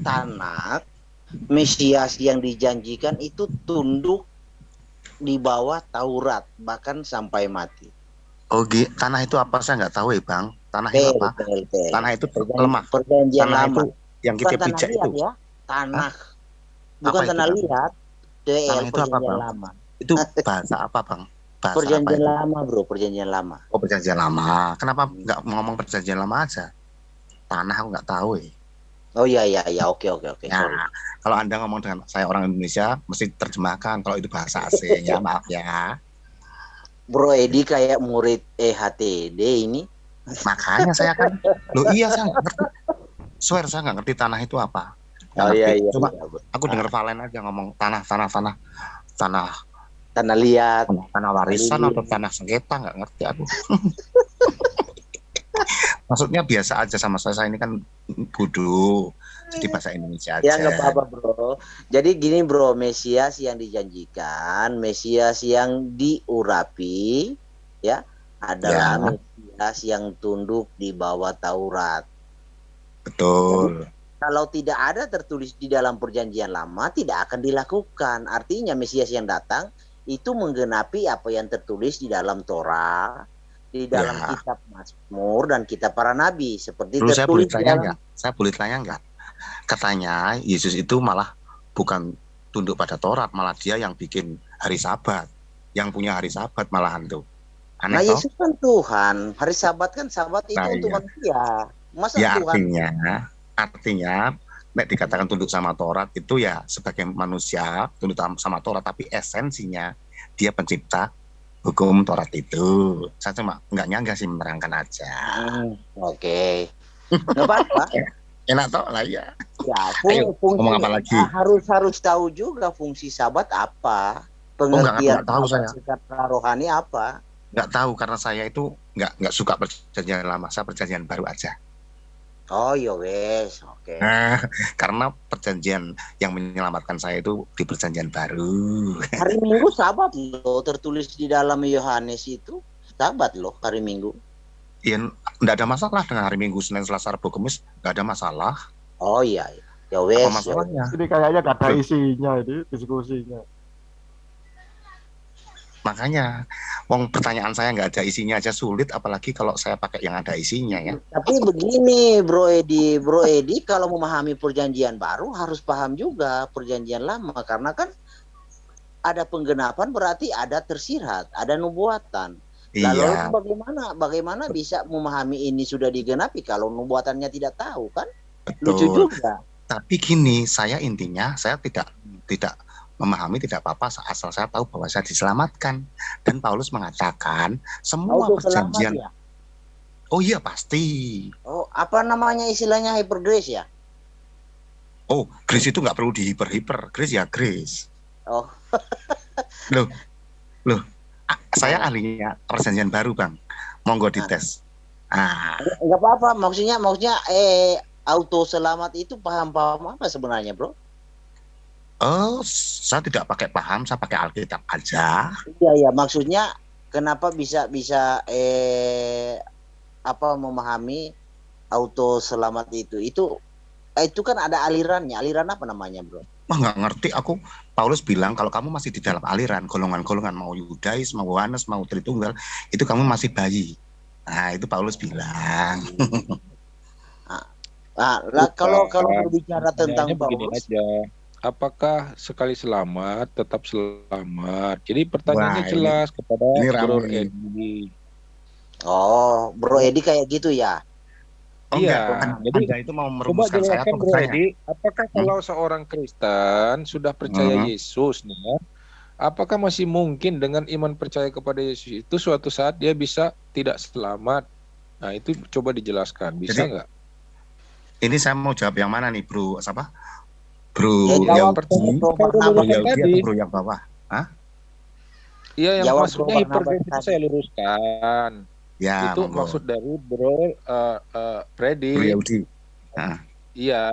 tanah Mesias yang dijanjikan itu tunduk di bawah Taurat bahkan sampai mati. Oh, tanah itu apa? Saya nggak tahu ya, Bang. Tanah itu Bel, apa? bel, bel. Tanah itu lemah. Perjanjian Tanah lama. itu yang Bukan kita tanah pijak liat itu. ya, Hah? tanah. Apa Bukan itu, tanah Bang? liat. DL Tanah itu apa, perjanjian Bang? lama. Itu bahasa apa, Bang? Bahasa apa Perjanjian itu? lama, bro, perjanjian lama. Oh, perjanjian lama. Kenapa nggak ngomong perjanjian lama aja? Tanah aku nggak tahu ya. Oh iya iya iya, oke oke oke, Ya, sorry. kalau Anda ngomong dengan saya orang Indonesia, mesti terjemahkan kalau itu bahasa asing ya, maaf ya. Bro Edi kayak murid EHTD ini. Makanya saya kan, loh iya saya nggak ngerti. Swear saya nggak ngerti tanah itu apa. Nggak Oh ngerti. iya iya Cuma iya, bro. aku dengar Valen aja ngomong tanah Tanah liat, tanah tanah warisan lilin. atau tanah sengketa nggak ngerti aku. Maksudnya biasa aja sama saya ini kan kudu jadi bahasa Indonesia Ya nggak aja. apa-apa bro. Jadi gini bro, Mesias yang dijanjikan, Mesias yang diurapi, ya adalah Ya, Mesias yang tunduk di bawah Taurat. Jadi betul. kalau tidak ada tertulis di dalam perjanjian lama, tidak akan dilakukan. Artinya Mesias yang datang itu menggenapi apa yang tertulis di dalam Torah, di dalam Ya, kitab Mazmur dan kitab para nabi, seperti dulu saya boleh tertulis di tanya dalam. nggak? Saya boleh tanya nggak? Katanya Yesus itu malah bukan tunduk pada Taurat, malah dia yang bikin hari Sabat, yang punya hari Sabat malahan tuh. Nah, Aneh toh? Yesus kan Tuhan. Hari Sabat kan Sabat itu Nah untuk iya, manusia. Masa ya Tuhan? artinya, nek dikatakan tunduk sama Taurat itu ya sebagai manusia tunduk sama Taurat, tapi esensinya dia pencipta hukum Taurat itu. Saya cuma nggak nyangga sih menerangkan aja. Oke. Nggak apa-apa. Enak toh lah ya. Ya, Ayo ngomong apa lagi? harus tahu juga fungsi Sabat apa, Oh pengertian nggak tahu Sabat saya. secara rohani apa. Nggak tahu karena saya itu nggak suka perjanjian lama, saya perjanjian baru aja. Oh iya wes, oke. Nah, karena perjanjian yang menyelamatkan saya itu di perjanjian baru. Hari Minggu Sabat loh, tertulis di dalam Yohanes itu Sabat loh hari Minggu. Ya, nggak ada masalah dengan hari Minggu, Senin, Selasa, Rabu, Kamis, nggak ada masalah. Oh iya, iya. Ya Apa wes, ya wes. masalahnya? Ini kayaknya gak ada isinya ini diskusinya. Makanya, wong pertanyaan saya nggak ada isinya aja sulit, apalagi kalau saya pakai yang ada isinya ya. Tapi begini Bro Edi kalau memahami perjanjian baru harus paham juga perjanjian lama karena kan ada penggenapan berarti ada tersirat, ada nubuatan. Lalu Iya, bagaimana bisa memahami ini sudah digenapi kalau nubuatannya tidak tahu kan? Lucu betul. juga. Tapi gini, saya intinya saya tidak memahami tidak apa-apa asal saya tahu bahwa saya diselamatkan. Dan Paulus mengatakan semua Auto selamat perjanjian. ya. Oh iya pasti. Oh, apa namanya istilahnya hypergrace ya? Oh, grace itu nggak perlu dihiper-hiper. Grace ya grace. Oh, Loh, saya ahlinya perjanjian baru bang. Monggo dites. enggak apa-apa. Maksudnya auto selamat itu paham-paham apa sebenarnya, Bro? Oh, saya tidak pakai paham, saya pakai Alkitab aja. Iya ya, maksudnya kenapa bisa memahami auto selamat itu? Itu kan ada alirannya. Aliran apa namanya, Bro? Wah nggak ngerti aku. Paulus bilang kalau kamu masih di dalam aliran golongan-golongan mau Yudais, mau Yohanes, mau Tritunggal, itu kamu masih bayi. Nah itu Paulus bilang. Kalau berbicara tentang begini Paulus, aja. Apakah sekali selamat tetap selamat? Jadi pertanyaannya Wah, jelas kepada ini Bro ramai. Edi. oh, Bro Edi kayak gitu ya. Oh Iya, enggak, jadi Anda itu mau coba merumuskan saya jelaskan atau Bro saya? Edi, apakah kalau seorang Kristen sudah percaya Yesus nih ya, apakah masih mungkin dengan iman percaya kepada Yesus itu suatu saat dia bisa tidak selamat? Nah itu coba dijelaskan, bisa nggak? Ini saya mau jawab yang mana nih bro? Siapa? Bro Ya, yang jawab pertama, Bro bro Barnabas Yahudi tadi. atau bro yang bawah? Iya, yang Jawab maksudnya Bro hipergrace Barnabas itu saya luruskan. Ya, Itu monggo. maksud dari Bro Freddy. Bro Yahudi. Iya,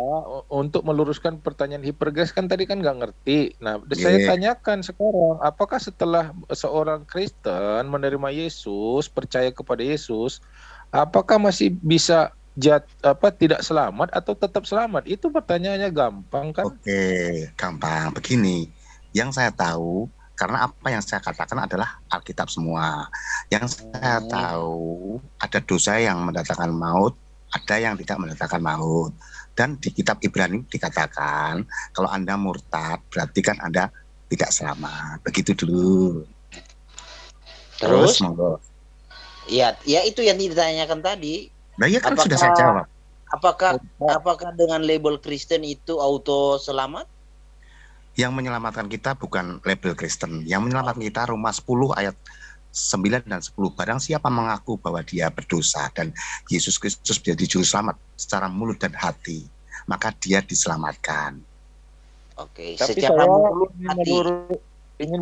untuk meluruskan pertanyaan hipergrace kan tadi kan nggak ngerti. Nah, Yeah. saya tanyakan sekarang, apakah setelah seorang Kristen menerima Yesus, percaya kepada Yesus, apakah masih bisa tidak selamat atau tetap selamat? Itu pertanyaannya gampang kan? Oke, gampang. Begini, yang saya tahu, karena apa yang saya katakan adalah Alkitab semua. Yang saya tahu, ada dosa yang mendatangkan maut, ada yang tidak mendatangkan maut. Dan di kitab Ibrani dikatakan, kalau Anda murtad, berarti kan Anda tidak selamat. Begitu dulu. Terus, monggo. ya itu yang ditanyakan tadi. Nah, iya kan sudah saya jawab. Apakah dengan label Kristen itu auto selamat? Yang menyelamatkan kita bukan label Kristen. Yang menyelamatkan kita Roma 10 ayat 9 dan 10. Barang siapa mengaku bahwa dia berdosa dan Yesus Kristus menjadi juru selamat secara mulut dan hati, maka dia diselamatkan. Oke, Tapi secara saya mulut hati. ingin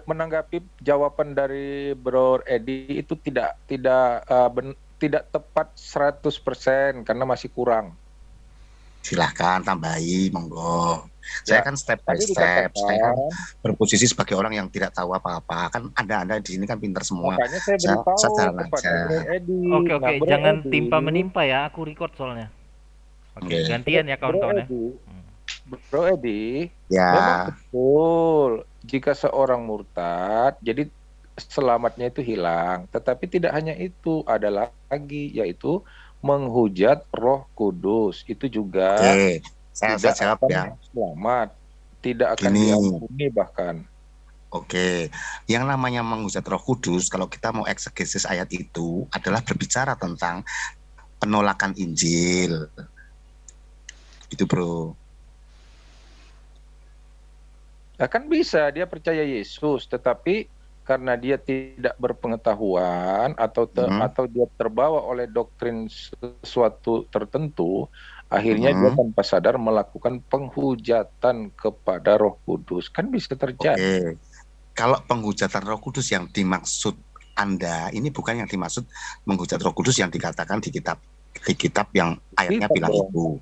menanggapi jawaban dari Bro Edi itu tidak tepat 100% karena masih kurang. Silahkan tambahi, monggo. Saya kan step by Tadi step. Saya kan dikatakan, berposisi sebagai orang yang tidak tahu apa-apa. Kan Anda di sini kan pintar semua. makanya saya beritahu Saya jalan kepada aja. Bro Edi. Oke, Nah, Bro jangan Edi, timpa-menimpa ya, aku record soalnya. Oke, Oke. gantian ya kawan-kawan ya. Bro Edi, Ya, memang betul jika seorang murtad, jadi selamatnya itu hilang. Tetapi tidak hanya itu, ada lagi yaitu menghujat Roh Kudus. Itu juga oke. Saya tidak jawab akan ya. selamat, tidak akan Gini. diampuni bahkan. Oke, yang namanya menghujat Roh Kudus, kalau kita mau eksegesis ayat itu adalah berbicara tentang penolakan Injil. Itu, Bro. Nah, kan bisa dia percaya Yesus, tetapi karena dia tidak berpengetahuan atau dia terbawa oleh doktrin sesuatu tertentu, akhirnya dia tanpa sadar melakukan penghujatan kepada Roh Kudus. Kan bisa terjadi. Oke. Kalau penghujatan Roh Kudus yang dimaksud Anda, ini bukan yang dimaksud menghujat Roh Kudus yang dikatakan di kitab yang ayatnya bilang itu.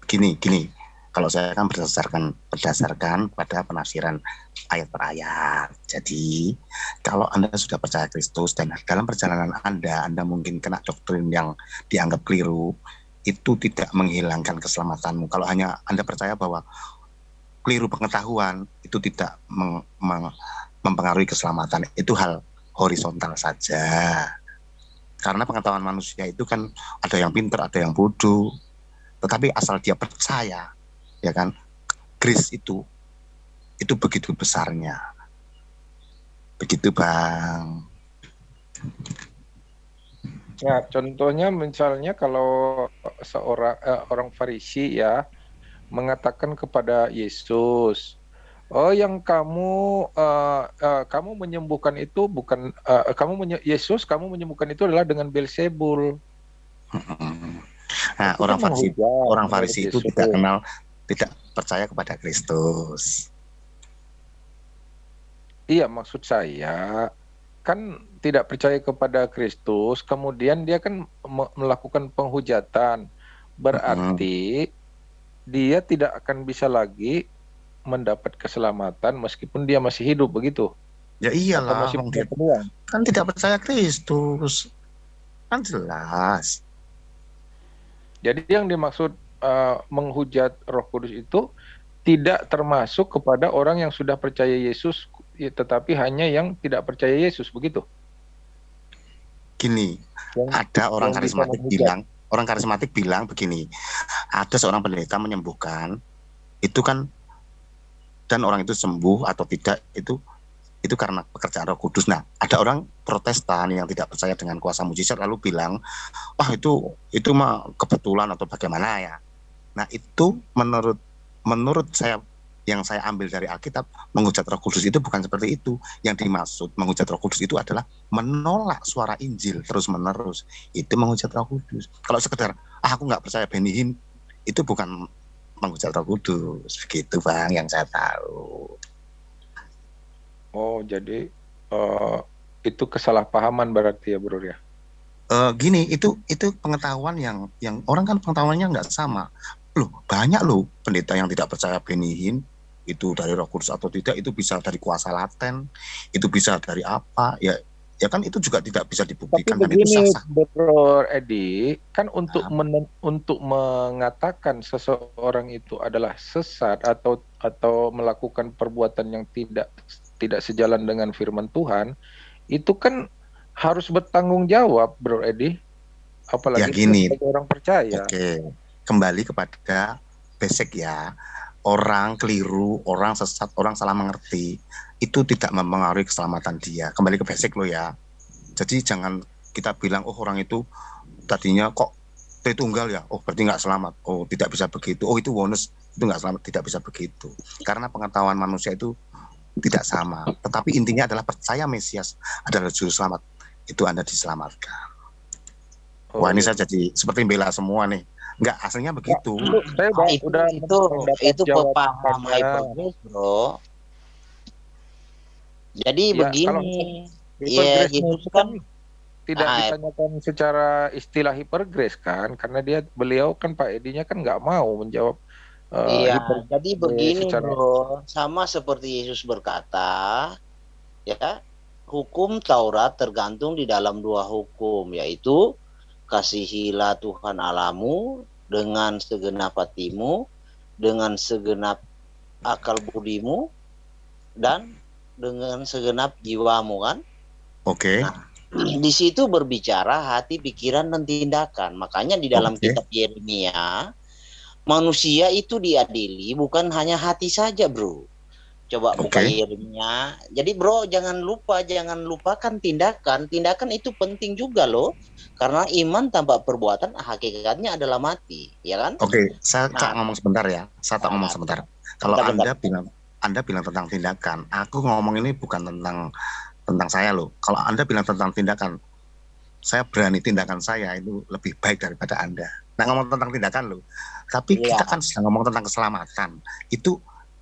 Gini. Kalau saya kan berdasarkan pada penafsiran ayat per ayat. Jadi, kalau Anda sudah percaya Kristus dan dalam perjalanan Anda mungkin kena doktrin yang dianggap keliru, itu tidak menghilangkan keselamatanmu. Kalau hanya Anda percaya bahwa keliru pengetahuan, itu tidak mempengaruhi keselamatan. Itu hal horizontal saja. Karena pengetahuan manusia itu kan ada yang pintar, ada yang bodoh. Tetapi asal dia percaya, ya kan, grace itu begitu besarnya. Begitu, Bang. Ya, contohnya misalnya kalau seorang orang Farisi ya mengatakan kepada Yesus, oh yang kamu menyembuhkan itu bukan Yesus, kamu menyembuhkan itu adalah dengan Beelzebul. Nah, Itu orang Farisi itu Yesus. tidak percaya kepada Kristus. Iya, maksud saya kan tidak percaya kepada Kristus, kemudian dia kan melakukan penghujatan. Berarti dia tidak akan bisa lagi mendapat keselamatan meskipun dia masih hidup, begitu? Ya iyalah, Atau masih peluang. kan tidak percaya Kristus. Kan jelas. Jadi yang dimaksud menghujat Roh Kudus itu tidak termasuk kepada orang yang sudah percaya Yesus, tetapi hanya yang tidak percaya Yesus, begitu? Gini, ada orang karismatik bilang begini, ada seorang pendeta menyembuhkan, itu kan, dan orang itu sembuh atau tidak, itu karena pekerjaan Roh Kudus. Nah, ada orang Protestan yang tidak percaya dengan kuasa mujizat lalu bilang, wah itu mah kebetulan atau bagaimana ya. Nah, itu menurut saya, yang saya ambil dari Alkitab, menghujat Roh Kudus itu bukan seperti itu. Yang dimaksud menghujat Roh Kudus itu adalah menolak suara Injil terus-menerus. Itu menghujat Roh Kudus. Kalau sekedar, aku nggak percaya Benny Hinn, itu bukan menghujat Roh Kudus. Begitu, Bang, yang saya tahu. Oh, jadi itu kesalahpahaman berarti ya, Bro ya? Gini, itu pengetahuan yang orang kan pengetahuannya nggak sama. Loh, banyak loh pendeta yang tidak percaya Benny Hinn itu dari Roh Kudus atau tidak, itu bisa dari kuasa laten, itu bisa dari apa ya, ya kan itu juga tidak bisa Tapi dibuktikan dan itu begini, sah-sah. Bro Edi, kan untuk Nah, untuk mengatakan seseorang itu adalah sesat atau melakukan perbuatan yang tidak sejalan dengan firman Tuhan, itu kan harus bertanggung jawab, Bro Edi. ya Apalagi dia gini, sebagai orang percaya. oke, kembali kepada basic ya. Orang keliru, orang sesat, orang salah mengerti, itu tidak mempengaruhi keselamatan dia. Kembali ke basic lo ya. Jadi jangan kita bilang, oh orang itu tadinya kok Tritunggal ya, oh berarti nggak selamat. Oh tidak bisa begitu. Oh itu bonus, itu nggak selamat, tidak bisa begitu. Karena pengetahuan manusia itu tidak sama. Tetapi intinya adalah percaya Mesias adalah juru selamat. Itu Anda diselamatkan. Wah ini iya. saya jadi seperti bela semua nih. Nggak, aslinya begitu. Saya udah mendapat itu paham jawabannya. hypergrace, bro. Jadi Ya, kalau begini, hypergrace itu itu kan kan tidak ditanyakan secara istilah hypergrace kan, karena beliau kan Pak Edinya kan nggak mau menjawab iya. hypergrace Jadi begini, secara bro, sama seperti Yesus berkata, ya, hukum Taurat tergantung di dalam dua hukum, yaitu kasihilah Tuhan Allahmu dengan segenap hatimu, dengan segenap akal budimu, dan dengan segenap jiwamu, kan? Oke. Nah, di situ berbicara hati, pikiran, dan tindakan. Makanya di dalam Oke. kitab Yeremia, manusia itu diadili bukan hanya hati saja, bro. Coba buka Oke. Yeremia. Jadi bro, jangan lupakan tindakan. Tindakan itu penting juga loh. Karena iman tanpa perbuatan hakikatnya adalah mati, ya kan? Oke, saya tak Nah, ngomong sebentar ya. Saya tak ngomong sebentar. Kalau bentar. Anda bilang tentang tindakan, aku ngomong ini bukan tentang saya loh. Kalau Anda bilang tentang tindakan, saya berani tindakan saya itu lebih baik daripada Anda. Nah, ngomong tentang tindakan loh. Tapi Iya. kita kan sedang ngomong tentang keselamatan. Itu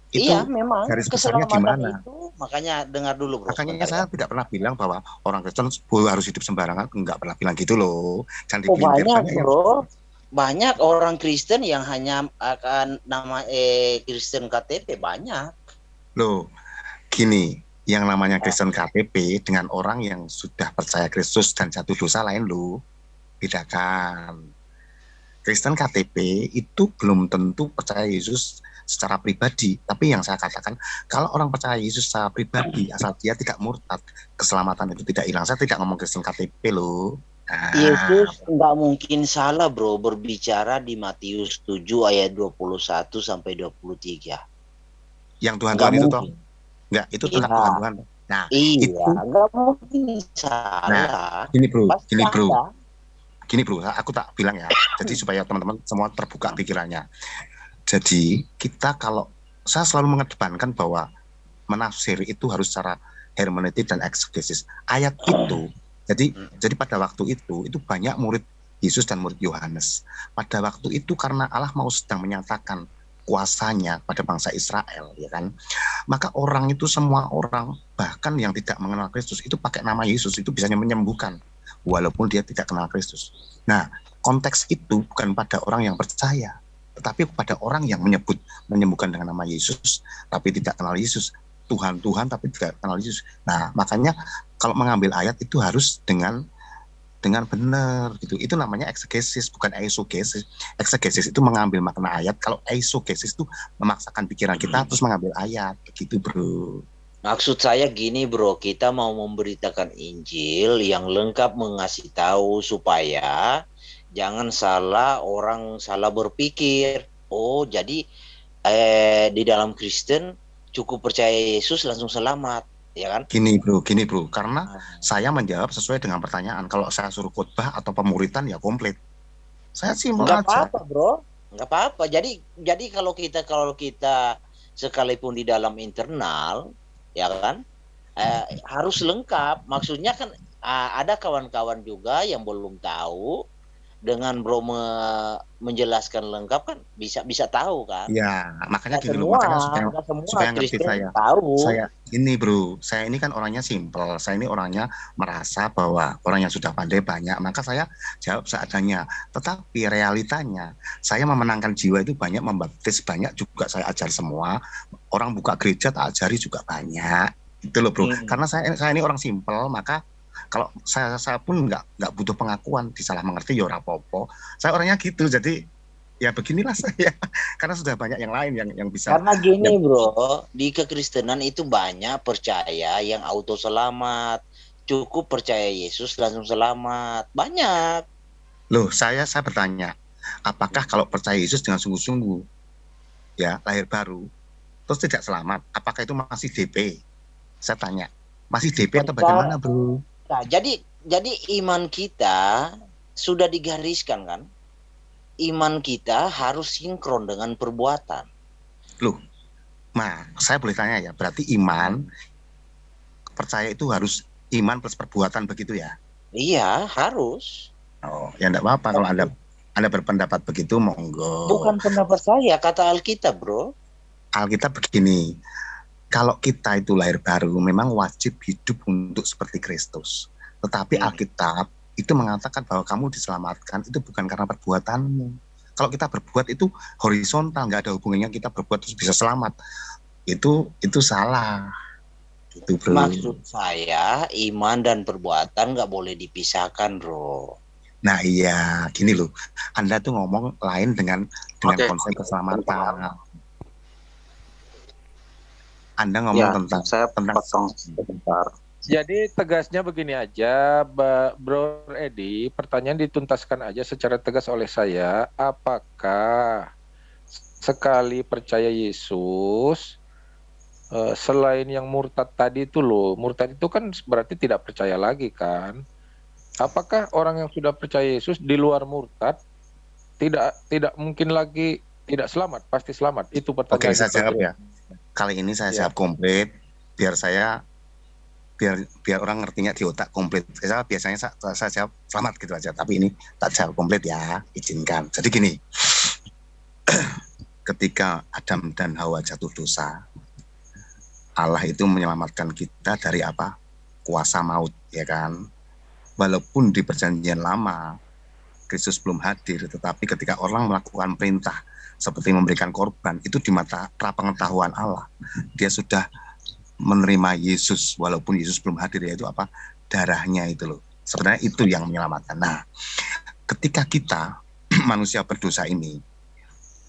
Iya, memang garis besarnya keselamatan gimana? itu, makanya dengar dulu bro. Makanya Sebentar, saya ya. tidak pernah bilang bahwa orang Kristen harus hidup sembarangan. Enggak pernah bilang gitu loh. Jangan Oh dipelintir. banyak Banyak yang bro, banyak orang Kristen yang hanya akan nama Kristen KTP banyak. loh. Gini, yang namanya Kristen KTP dengan orang yang sudah percaya Kristus dan jatuh dosa lain loh. Bedakan. Kristen KTP itu belum tentu percaya Yesus secara pribadi. Tapi yang saya katakan, kalau orang percaya Yesus secara pribadi, asal dia tidak murtad, keselamatan itu tidak hilang. Saya tidak ngomong Kristen KTP loh. Nah, Yesus nggak mungkin salah bro berbicara di Matius 7 ayat 21 sampai 23. yang Nggak Tuhan-Tuhan itu toh? mungkin. Enggak, itu Iya. tentang Tuhan-Tuhan. Nah, Iya, itu nggak mungkin salah. gini bro, Pasti gini bro. ada. Gini bro, aku tak bilang ya. Jadi supaya teman-teman semua terbuka pikirannya. Jadi kita kalau saya selalu mengedepankan bahwa menafsir itu harus secara hermeneutik dan eksegesis. Ayat itu, jadi pada waktu itu banyak murid Yesus dan murid Yohanes. Pada waktu itu karena Allah mau sedang menyatakan kuasanya pada bangsa Israel, ya kan? Maka orang itu semua orang bahkan yang tidak mengenal Kristus itu pakai nama Yesus itu bisa menyembuhkan walaupun dia tidak kenal Kristus. Nah, konteks itu bukan pada orang yang percaya, tetapi pada orang yang menyembuhkan dengan nama Yesus, tapi tidak kenal Yesus. Tuhan tapi tidak kenal Yesus. Nah, makanya kalau mengambil ayat itu harus dengan benar gitu. Itu namanya eksegesis, bukan eisegesis. Eksegesis itu mengambil makna ayat. Kalau eisegesis itu memaksakan pikiran kita terus mengambil ayat, begitu bro. Maksud saya gini bro, kita mau memberitakan Injil yang lengkap mengasih tahu supaya jangan orang salah berpikir. Oh jadi di dalam Kristen cukup percaya Yesus langsung selamat, ya kan? Gini bro, karena saya menjawab sesuai dengan pertanyaan. Kalau saya suruh khotbah atau pemuritan ya komplit. Saya simpel Nggak aja. apa-apa bro, nggak apa-apa. Jadi kalau kita sekalipun di dalam internal, ya kan, harus lengkap. Maksudnya kan ada kawan-kawan juga yang belum tahu. Dengan bro menjelaskan lengkap kan bisa tahu kan? Ya, makanya Nggak gini loh, makanya supaya ngerti Kristen tahu. Saya ini bro, saya ini kan orangnya simpel. Saya ini orangnya merasa bahwa orang yang sudah pandai banyak, maka saya jawab seadanya. Tetapi realitanya, saya memenangkan jiwa itu banyak, membaptis banyak juga saya ajar semua. Orang buka gereja tak ajari juga banyak. Itu loh bro. Karena saya ini orang simpel, maka Kalau saya pun nggak butuh pengakuan, disalah mengerti ya ora apa-apa. Saya orangnya gitu, jadi ya beginilah saya. Karena sudah banyak yang lain yang bisa. Karena gini bro, di kekristenan itu banyak percaya yang auto selamat, cukup percaya Yesus langsung selamat, banyak. Loh, saya bertanya, apakah kalau percaya Yesus dengan sungguh-sungguh, ya lahir baru, terus tidak selamat, apakah itu masih DP? Saya tanya, masih DP atau bagaimana, bro? Nah, jadi iman kita sudah digariskan kan? Iman kita harus sinkron dengan perbuatan. Loh, nah saya boleh tanya ya, berarti iman, percaya itu harus iman plus perbuatan begitu ya? Iya, harus. Oh, ya enggak apa-apa kalau Anda berpendapat begitu, monggo. Bukan pendapat saya, kata Alkitab, bro. Alkitab begini, kalau kita itu lahir baru, memang wajib hidup untuk seperti Kristus. Tetapi Alkitab itu mengatakan bahwa kamu diselamatkan itu bukan karena perbuatanmu. Kalau kita berbuat itu horizontal, nggak ada hubungannya kita berbuat terus bisa selamat. Itu salah. Itu, bro. Maksud saya, iman dan perbuatan nggak boleh dipisahkan, bro. Nah iya, gini loh, Anda tuh ngomong lain dengan konsep keselamatan. Anda ngomong tentang sebentar. Jadi tegasnya begini aja, Bro Edi, pertanyaan dituntaskan aja secara tegas oleh saya, apakah sekali percaya Yesus, selain yang murtad tadi itu loh, murtad itu kan berarti tidak percaya lagi kan? Apakah orang yang sudah percaya Yesus di luar murtad tidak mungkin lagi tidak selamat, pasti selamat? Itu pertanyaan. Oke, saya jawab ya. Kali ini saya jawab komplit, biar orang ngertinya di otak komplit. Biasanya saya jawab selamat gitu aja, tapi ini tak jawab komplit ya, izinkan. Jadi gini, ketika Adam dan Hawa jatuh dosa, Allah itu menyelamatkan kita dari apa? Kuasa maut, ya kan? Walaupun di perjanjian lama Kristus belum hadir, tetapi ketika orang melakukan perintah seperti memberikan korban, itu di mata pengetahuan Allah, dia sudah menerima Yesus walaupun Yesus belum hadir, yaitu apa? Darahnya itu loh. Sebenarnya itu yang menyelamatkan. Nah, ketika kita manusia berdosa ini,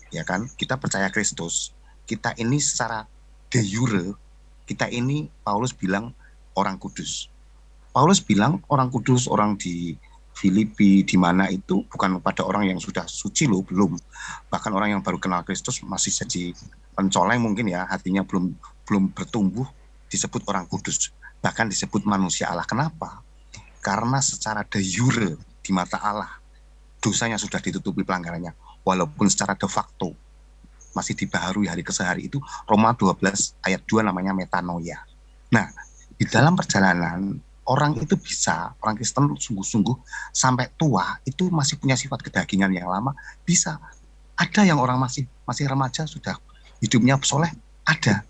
ya kan, kita percaya Kristus, kita ini secara de jure, kita ini Paulus bilang orang kudus. Paulus bilang orang kudus, orang di Filipi, di mana itu bukan pada orang yang sudah suci loh, belum. Bahkan orang yang baru kenal Kristus masih jadi pencoleng mungkin ya, hatinya belum bertumbuh, disebut orang kudus. Bahkan disebut manusia Allah. Kenapa? Karena secara de jure di mata Allah, dosanya sudah ditutupi pelanggarannya. Walaupun secara de facto masih dibaharui hari ke hari, itu Roma 12 ayat 2 namanya metanoia. Nah, di dalam perjalanan orang itu bisa, orang Kristen sungguh-sungguh sampai tua itu masih punya sifat kedagingan yang lama, bisa. Ada yang orang masih remaja sudah hidupnya soleh, ada.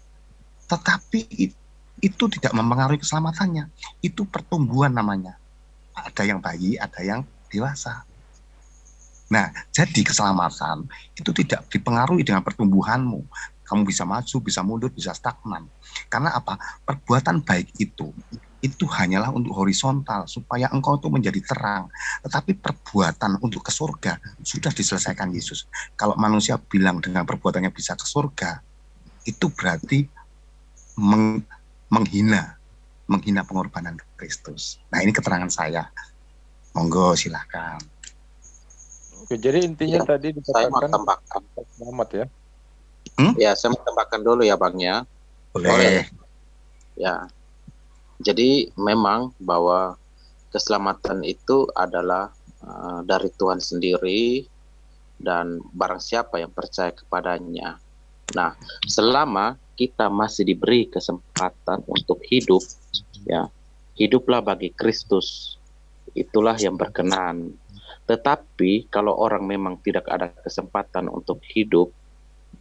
Tetapi itu tidak mempengaruhi keselamatannya. Itu pertumbuhan namanya. Ada yang bayi, ada yang dewasa. Nah, jadi keselamatan itu tidak dipengaruhi dengan pertumbuhanmu. Kamu bisa maju, bisa mundur, bisa stagnan. Karena apa? Perbuatan baik itu hanyalah untuk horizontal, supaya engkau itu menjadi terang. Tetapi perbuatan untuk ke surga sudah diselesaikan Yesus. Kalau manusia bilang dengan perbuatannya bisa ke surga, itu berarti menghina pengorbanan Kristus. Nah, ini keterangan saya. Monggo silahkan. Oke, jadi intinya tadi saya mau dikatakan tambahkan. selamat ya. Ya, saya mau tambahkan dulu ya, Bang ya. Boleh. Ya. Jadi memang bahwa keselamatan itu adalah dari Tuhan sendiri dan barang siapa yang percaya kepadanya. Nah, selama kita masih diberi kesempatan untuk hidup, ya, hiduplah bagi Kristus. Itulah yang berkenan. Tetapi kalau orang memang tidak ada kesempatan untuk hidup,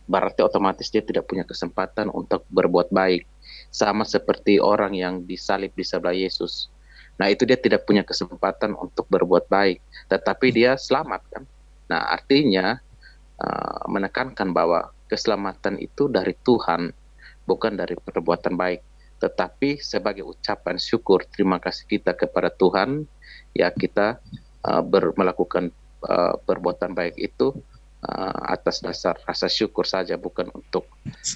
berarti otomatis dia tidak punya kesempatan untuk berbuat baik. Sama seperti orang yang disalib di sebelah Yesus. Nah, itu dia tidak punya kesempatan untuk berbuat baik, tetapi dia selamat kan. Nah, artinya menekankan bahwa keselamatan itu dari Tuhan, bukan dari perbuatan baik. tetapi sebagai ucapan syukur terima kasih kita kepada Tuhan, ya kita melakukan perbuatan baik itu atas dasar rasa syukur saja, bukan untuk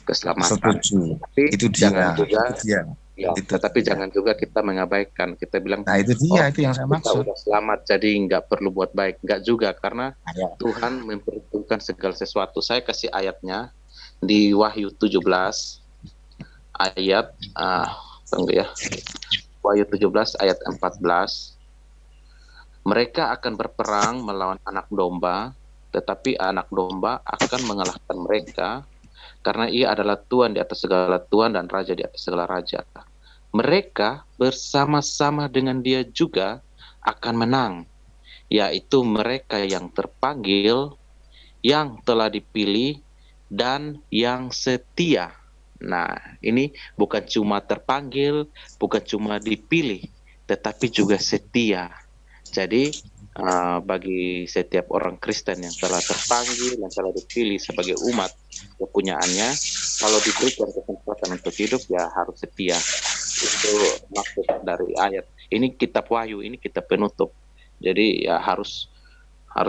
keselamatan. Setuju. Tapi Itu dia. jangan juga, Itu dia. ya, Itu tetapi dia. jangan juga kita mengabaikan. Kita bilang, Nah itu dia, itu yang saya kita maksud. udah selamat, jadi nggak perlu buat baik. Nggak juga, karena Ya. Tuhan memperhitungkan segala sesuatu. Saya kasih ayatnya di Wahyu 17 ayat tunggu ya. Wahyu 17 ayat 14. Mereka akan berperang melawan anak domba, tetapi anak domba akan mengalahkan mereka, karena ia adalah Tuhan di atas segala Tuhan dan Raja di atas segala Raja. Mereka bersama-sama dengan dia juga akan menang, yaitu mereka yang terpanggil, yang telah dipilih, dan yang setia. Nah, ini bukan cuma terpanggil, bukan cuma dipilih, tetapi juga setia. Jadi bagi setiap orang Kristen yang telah terpanggil, yang telah dipilih sebagai umat kepunyaannya, kalau diberikan kesempatan untuk hidup ya harus setia. Itu maksud dari ayat. Ini kitab Wahyu, ini kitab penutup. Jadi ya harus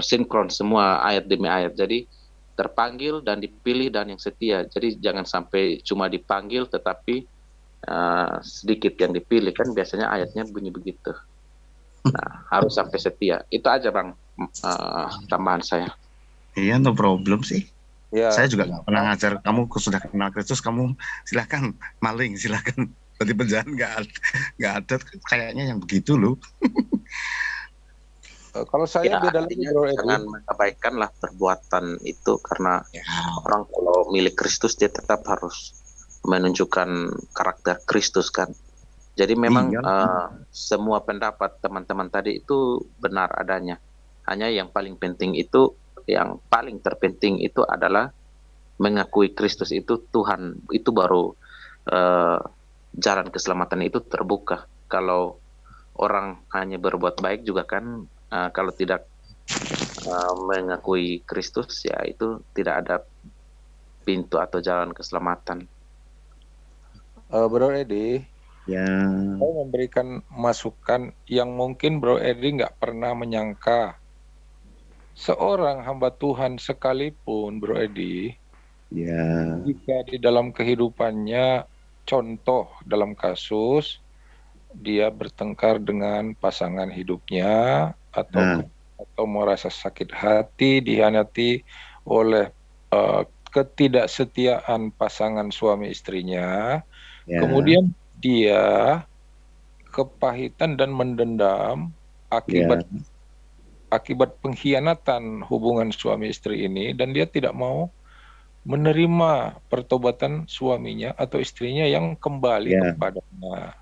sinkron semua ayat demi ayat. Jadi terpanggil dan dipilih dan yang setia. Jadi jangan sampai cuma dipanggil tetapi sedikit yang dipilih, kan biasanya ayatnya bunyi begitu. Nah, harus sampai setia. Itu aja Bang tambahan saya. Iya, no problem sih. Ya, Saya juga nggak pernah ngajar kamu sudah kenal Kristus, kamu silakan maling, silakan di penjara, nggak ada kayaknya yang begitu loh. kalau saya Ya, beda lagi artinya Bro Edi. jangan mengabaikanlah perbuatan itu, karena Ya. orang kalau milik Kristus dia tetap harus menunjukkan karakter Kristus kan. Jadi memang Iya. semua pendapat teman-teman tadi itu benar adanya. Hanya yang paling penting itu, yang paling terpenting itu adalah mengakui Kristus itu Tuhan. Itu baru jalan keselamatan itu terbuka. Kalau orang hanya berbuat baik juga kan, kalau tidak mengakui Kristus ya itu tidak ada pintu atau jalan keselamatan. Bro Edi, Ya. saya memberikan masukan yang mungkin Bro Edi nggak pernah menyangka. Seorang hamba Tuhan sekalipun, Bro Edi, Ya. jika di dalam kehidupannya, contoh dalam kasus, dia bertengkar dengan pasangan hidupnya, atau merasa sakit hati, dihianati oleh ketidaksetiaan pasangan suami istrinya, Ya. kemudian dia kepahitan dan mendendam akibat pengkhianatan hubungan suami istri ini, dan dia tidak mau menerima pertobatan suaminya atau istrinya yang kembali kepadanya.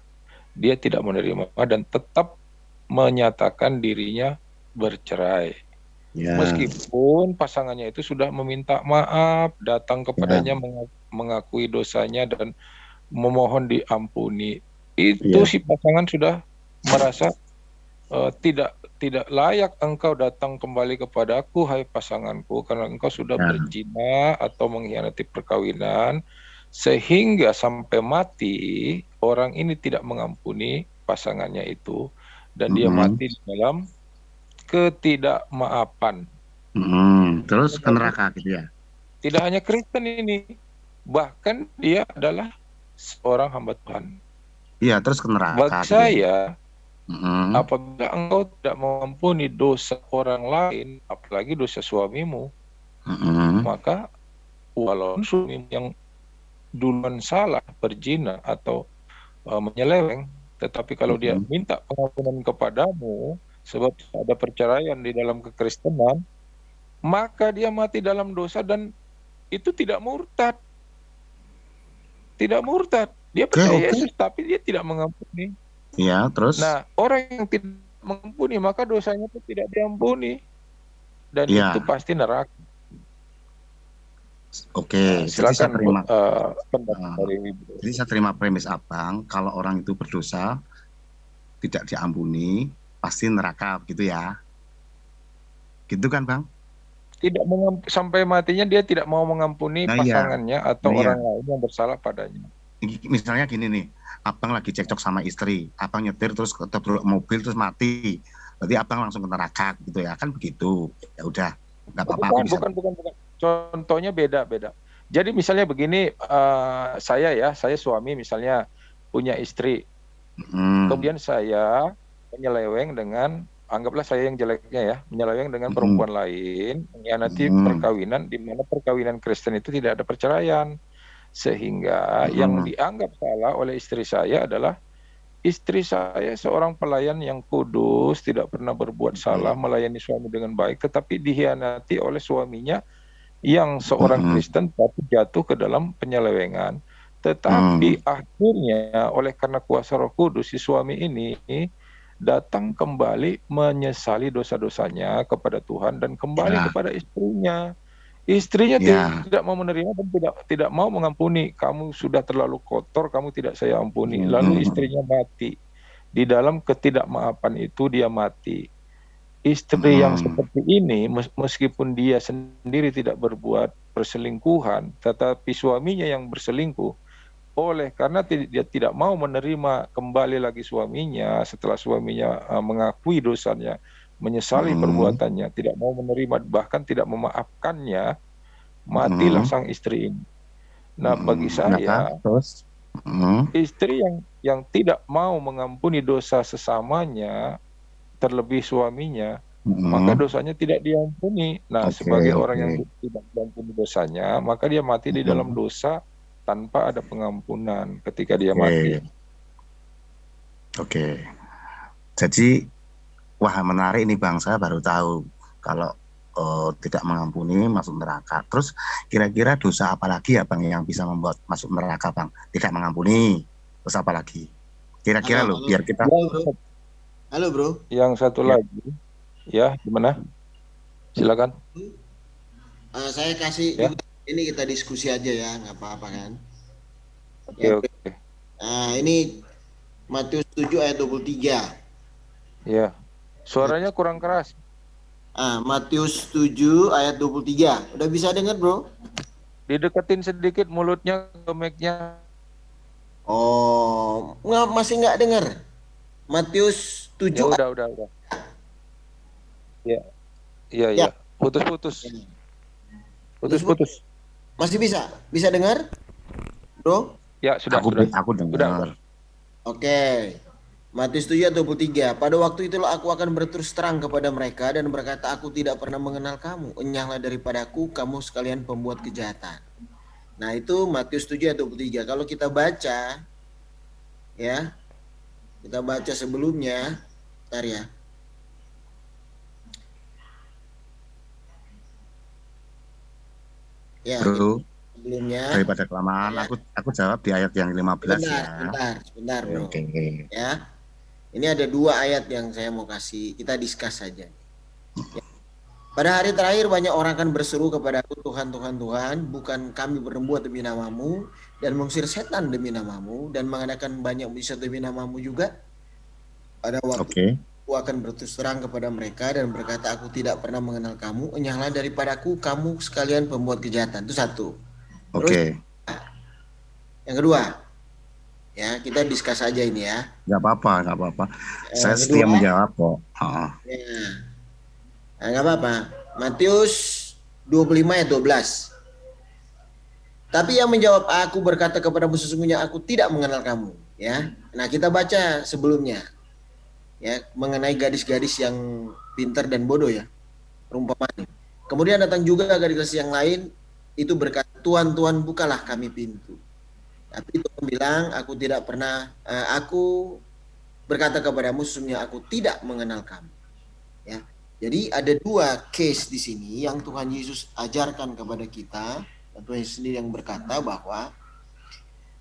Dia tidak menerima dan tetap menyatakan dirinya bercerai. Meskipun pasangannya itu sudah meminta maaf, datang kepadanya mengakui dosanya dan memohon diampuni. Itu si pasangan sudah merasa tidak layak engkau datang kembali kepadaku, hai pasanganku, karena engkau sudah berzina atau mengkhianati perkawinan, sehingga sampai mati orang ini tidak mengampuni pasangannya itu, dan dia mati di dalam ketidakmaafan. Terus ke neraka gitu ya? Tidak hanya Kristen ini, bahkan dia adalah seorang hamba Tuhan. Iya, terus ke neraka. Bagi saya, apabila engkau tidak mengampuni dosa orang lain, apalagi dosa suamimu, maka walaupun suamimu yang duluan salah, berzina atau menyeleweng, tetapi kalau dia minta pengampunan kepadamu, sebab ada perceraian di dalam kekristenan, maka dia mati dalam dosa dan itu tidak murtad. Tidak murtad. Dia percaya Yesus, tapi dia tidak mengampuni. Iya, terus? Nah, orang yang tidak mengampuni, maka dosanya itu tidak diampuni. Dan itu pasti neraka. Oke, silakan jadi saya terima, jadi saya terima premis Abang, kalau orang itu berdosa, tidak diampuni, pasti neraka, gitu ya? Gitu kan, Bang? Tidak sampai matinya dia tidak mau mengampuni pasangannya atau orang lain yang bersalah padanya. misalnya gini nih, abang lagi cekcok sama istri, abang nyetir terus ketabrak mobil terus mati, berarti abang langsung ke neraka gitu ya, kan begitu. Ya udah, nggak apa-apa aku bisa. Bukan. Contohnya beda. Jadi misalnya begini, saya suami misalnya punya istri, kemudian saya menyeleweng dengan, anggaplah saya yang jeleknya ya, menyeleweng dengan perempuan lain, mengkhianati perkawinan, di mana perkawinan Kristen itu tidak ada perceraian, sehingga yang dianggap salah oleh istri saya adalah istri saya seorang pelayan yang kudus, tidak pernah berbuat salah, melayani suami dengan baik, tetapi dikhianati oleh suaminya yang seorang Kristen tapi jatuh ke dalam penyelewengan. Tetapi akhirnya oleh karena kuasa Roh Kudus, si suami ini datang kembali menyesali dosa-dosanya kepada Tuhan dan kembali kepada istrinya. Istrinya tidak mau menerima dan tidak mau mengampuni. Kamu sudah terlalu kotor, kamu tidak saya ampuni. Lalu istrinya mati. Di dalam ketidakmaafan itu dia mati. Istri yang seperti ini, meskipun dia sendiri tidak berbuat perselingkuhan, tetapi suaminya yang berselingkuh, oleh karena dia tidak mau menerima kembali lagi suaminya setelah suaminya mengakui dosanya, menyesali perbuatannya, tidak mau menerima, bahkan tidak memaafkannya, matilah sang istri ini. Nah, bagi saya, istri yang tidak mau mengampuni dosa sesamanya, terlebih suaminya, maka dosanya tidak diampuni. Nah, sebagai orang yang tidak diampuni dosanya, maka dia mati di dalam dosa tanpa ada pengampunan ketika dia mati. Jadi, wah menarik ini Bang, saya baru tahu kalau tidak mengampuni masuk neraka. Terus kira-kira dosa apa lagi ya Bang yang bisa membuat masuk neraka Bang? Tidak mengampuni, terus apa lagi? Kira-kira loh, biar kita... Halo bro. Yang satu lagi, ya gimana? Silakan. Saya kasih juga, ini kita diskusi aja ya, nggak apa-apa kan? Oke. Ini Matius 7 ayat 23. Ya, suaranya kurang keras. Matius 7 ayat 23. Udah bisa dengar bro? Dideketin sedikit mulutnya ke mic-nya. Oh, masih nggak dengar? Matius 7. Ya, udah. Ya. Putus. Masih bisa? Bisa dengar? Bro? Ya, sudah. Aku dengar. Oke. Matius 7 ayat 23. Pada waktu itulah aku akan berterus terang kepada mereka dan berkata, aku tidak pernah mengenal kamu. Enyahlah daripadaku, kamu sekalian pembuat kejahatan. Nah, itu Matius 7 ayat 23. Kalau kita baca, ya, kita baca sebelumnya, bentar ya. Ya, bro, sebelumnya. Daripada kelamaan, aku jawab di ayat yang 15 Sebentar bro. Ya, ini ada 2 ayat yang saya mau kasih, kita discuss saja. Ya. Pada hari terakhir banyak orang akan berseru kepadaku, Tuhan, bukan kami berbuat demi namamu dan mengusir setan demi namamu dan mengadakan banyak mujizat demi namamu juga. Pada waktu aku akan berterus terang kepada mereka dan berkata, aku tidak pernah mengenal kamu, enyahlah daripadaku, kamu sekalian pembuat kejahatan. Itu satu. Terus, yang kedua, ya kita discuss aja ini ya. Nggak apa-apa. Saya setia menjawab kok. Nah, nggak apa-apa. Matius 25 ayat 12. Tapi yang menjawab, aku berkata kepadamu sesungguhnya aku tidak mengenal kamu. Ya, nah kita baca sebelumnya, ya, mengenai gadis-gadis yang pintar dan bodoh ya, perumpamaan. Kemudian datang juga gadis yang lain, itu berkata, Tuhan, bukalah kami pintu. Tapi Tuhan bilang, aku tidak pernah, aku berkata kepadamu sesungguhnya aku tidak mengenal kamu. Ya. Jadi ada 2 case di sini yang Tuhan Yesus ajarkan kepada kita, dan Tuhan Yesus sendiri yang berkata bahwa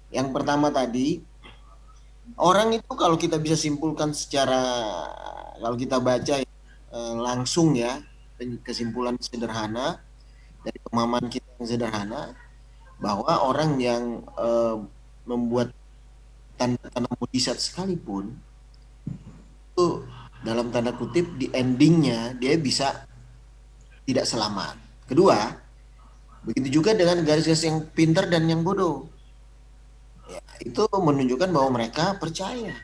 yang pertama tadi, orang itu kalau kita bisa simpulkan secara, kalau kita baca langsung ya, kesimpulan sederhana dari pemahaman kita yang sederhana, bahwa orang yang membuat tanda-tanda mujizat sekalipun itu dalam tanda kutip di endingnya dia bisa tidak selamat. Kedua, begitu juga dengan garis-garis yang pintar dan yang bodoh. Ya, itu menunjukkan bahwa mereka percaya.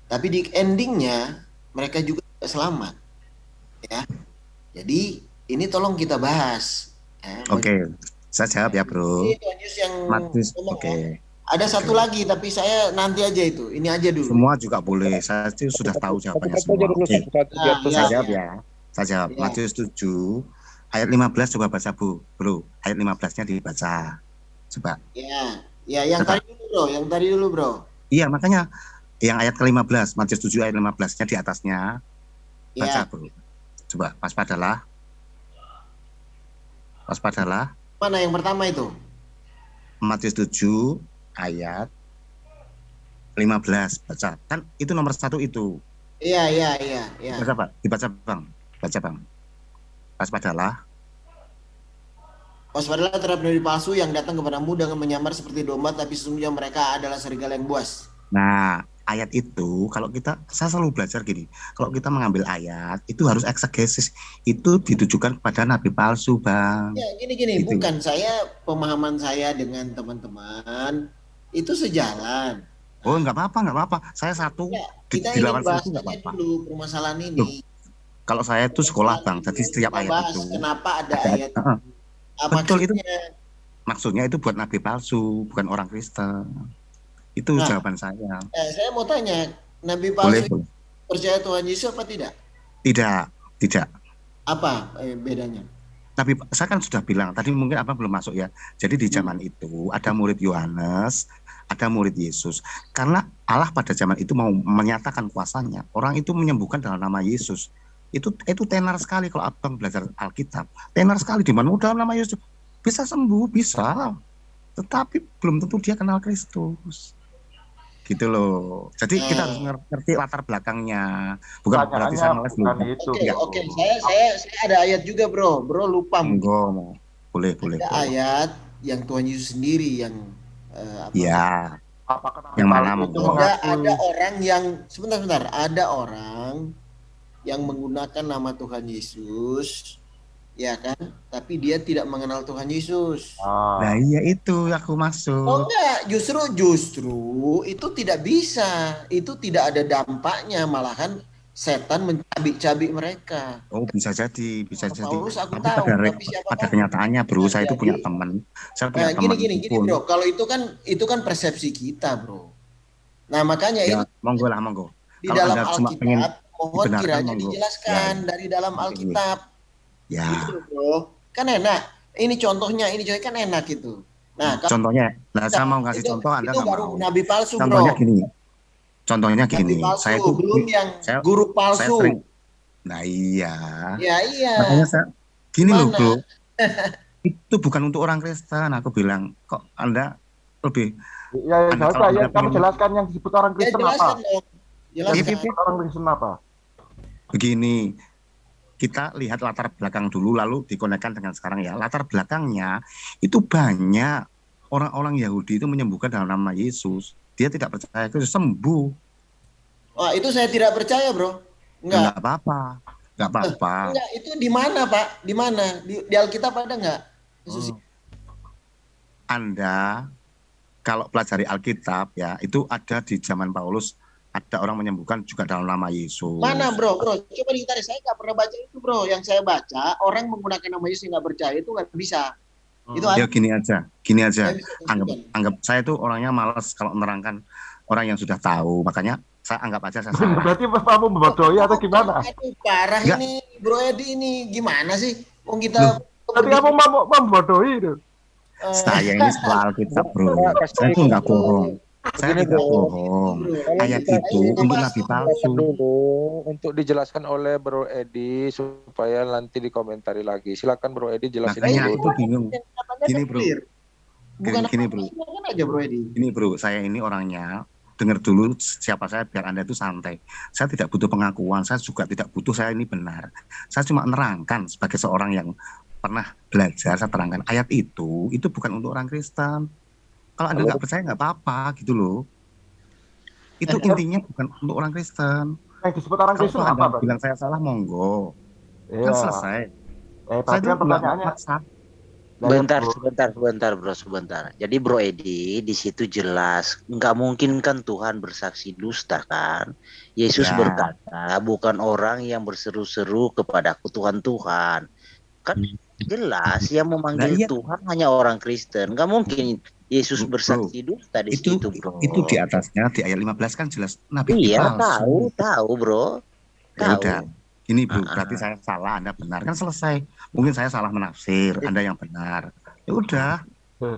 Tapi di endingnya mereka juga tidak selamat. Ya. Jadi ini tolong kita bahas. Ya, Oke, saya jawab ya bro. Ini Tuhan Yesus yang Matius, ngomong, oke. ya. Ada satu lagi tapi saya nanti aja itu. Ini aja dulu. Semua juga boleh. Saya sih sudah tahu jawabannya Satu semua. aja dulu, Oke. satu biar Nah, selesai. Saya ya. jawab ya. Saya jawab. Ya. Matius 7 ayat 15 coba baca bro. Ayat 15-nya dibaca. Coba. Ya, ya yang Coba. tadi dulu bro, yang tadi dulu bro. Iya makanya yang ayat ke-15 Matius 7 ayat 15-nya di atasnya baca Ya, bro. Coba waspadalah. Waspadalah. mana yang pertama itu? Matius 7 ayat 15 baca. Kan itu nomor 1 itu. Iya, iya, iya, iya. Baca Pak. Dibaca Bang. Baca Bang. Waspadalah. Waspadalah terhadap nabi palsu yang datang kepadamu dengan menyamar seperti domba, tapi sesungguhnya mereka adalah serigala yang buas. Nah, ayat itu kalau saya selalu belajar gini, kalau kita mengambil ayat itu harus eksegesis, itu ditujukan kepada nabi palsu, Bang. Ya, gini, Gitu. bukan pemahaman saya dengan teman-teman itu sejalan. Oh, nggak apa-apa. Saya satu Ya, di kita ingin lawan bahas itu nggak aja apa-apa. dulu permasalahan ini. Loh, kalau saya itu sekolah, Bang, jadi setiap Kita ayat bahas itu kenapa ada ada- ayat Heeh. apa Betul, itu. maksudnya. Maksudnya itu buat nabi palsu, bukan orang Kristen. Itu Nah, jawaban saya. Saya mau tanya, nabi Boleh, palsu boleh. percaya Tuhan Yesus apa tidak? Tidak. Apa bedanya? Tapi saya kan sudah bilang tadi, mungkin apa belum masuk ya. Jadi di zaman itu ada murid Yohanes, ada murid Yesus. Karena Allah pada zaman itu mau menyatakan kuasanya. Orang itu menyembuhkan dalam nama Yesus. Itu tenar sekali kalau abang belajar Alkitab. Tenar sekali di mana dalam nama Yesus bisa sembuh, bisa. Tetapi belum tentu dia kenal Kristus. Gitu loh. Jadi kita harus ngerti latar belakangnya. Bukan berarti saya ngeles bukan loh. itu. Oke, saya ada ayat juga bro lupa mungkin. Enggak, boleh. Ada ayat yang Tuhan Yesus sendiri yang Iya. Apakah Yang mana, palsu itu Monggo? ada orang yang sebentar, ada orang yang menggunakan nama Tuhan Yesus, ya kan? Tapi dia tidak mengenal Tuhan Yesus. Nah iya itu aku Oh maksud. enggak, justru itu tidak bisa. Itu tidak ada dampaknya, malahan setan mencabik-cabik mereka. Oh bisa jadi. Paulus aku Tapi tahu, pada, tapi siapa pada tahu? kenyataannya bro, saya itu Jadi, punya teman. Saya punya teman. Gini bro, kalau itu kan persepsi kita bro. Nah makanya Ya, ini monggo lah, monggo. di Kalau dalam Anda cuma pengen Alkitab mohon dibenarkan, kiranya monggo. dijelaskan Ya. dari dalam Alkitab. Ya, Gitu bro, kan enak. Ini contohnya kan enak itu. Nah, contohnya, saya mau ngasih itu, contoh, Anda itu nggak baru mau. nabi palsu Contohnya bro. gini. Contohnya Nabi gini. palsu, Saya itu belum yang saya- guru saya palsu. sering. Nah iya. Ya iya. Makanya saya gini loh Gimana? bro. Itu bukan untuk orang Kristen. Aku bilang kok Anda lebih. Ya, Anda ya, kalau ya, Anda kamu pengen- jelaskan yang disebut orang Ya Kristen jelaskan apa? dong. Jelaskan. Iya, Yang orang Kristen apa? Begini, kita lihat latar belakang dulu lalu dikonekkan dengan sekarang ya. Latar belakangnya itu banyak orang-orang Yahudi itu menyembuhkan dalam nama Yesus. Dia tidak percaya Kristus, sembuh. Wah, itu saya tidak percaya, bro. Enggak. Enggak apa-apa. Enggak apa-apa. Enggak, itu di mana, Pak? Di mana? Di Alkitab ada enggak? Yesus Anda kalau pelajari Alkitab ya, itu ada di zaman Paulus, ada orang menyembuhkan juga dalam nama Yesus. Mana, bro? Coba ditarik. Saya nggak pernah baca itu, bro. Yang saya baca, orang menggunakan nama Yesus yang nggak percaya itu nggak bisa. Itu Ya gini aja. Saya bisa tunjukkan. Anggap saya tuh orangnya malas kalau menerangkan orang yang sudah tahu. Makanya saya anggap aja saya salah. Berarti kamu membodohi atau gimana? Aduh, parah Enggak. ini, Bro Edi ini gimana sih? Wong kita Berarti kamu mau membodohi itu. Saya ini sekolah Alkitab, bro. Saya tuh nggak bohong. Saya Begini, tidak bro. bohong. Ayat itu untuk nabi palsu. Dulu untuk dijelaskan oleh Bro Edi supaya nanti dikomentari lagi. Silakan Bro Edi jelasin Makanya dulu. aku tuh bingung. Gini, bro. Bukan Gini, bro. Silakan aja, Bro Edi. Ini bro, saya ini orangnya dengar dulu siapa saya biar Anda itu santai. Saya tidak butuh pengakuan, saya juga tidak butuh saya ini benar. Saya cuma nerangkan sebagai seorang yang pernah belajar, saya terangkan ayat itu bukan untuk orang Kristen. Kalau Anda nggak percaya nggak apa-apa gitu loh. Itu intinya bukan untuk orang Kristen. Yang disebut orang Kalau Kristen Anda apa, Bro? bilang saya salah, monggo. Iya. Kan selesai. Saya Berarti itu kan pertanyaannya, nggak maksa. Bentar, sebentar. Jadi Bro Edi di situ jelas nggak mungkin kan Tuhan bersaksi dusta kan. Yesus Ya. berkata bukan orang yang berseru-seru kepadaku Tuhan. Kan jelas yang memanggil Nah, iya. Tuhan hanya orang Kristen. Nggak mungkin Yesus Bro, bersaksi dusta di itu situ, Bro. itu di atasnya di ayat 15 kan jelas nabi Iya, palsu. tahu Bro. Ya Tahu. udah. Gini Bro, Ah. berarti saya salah, Anda benar, kan selesai. Mungkin saya salah menafsir, Anda yang benar. Ya udah.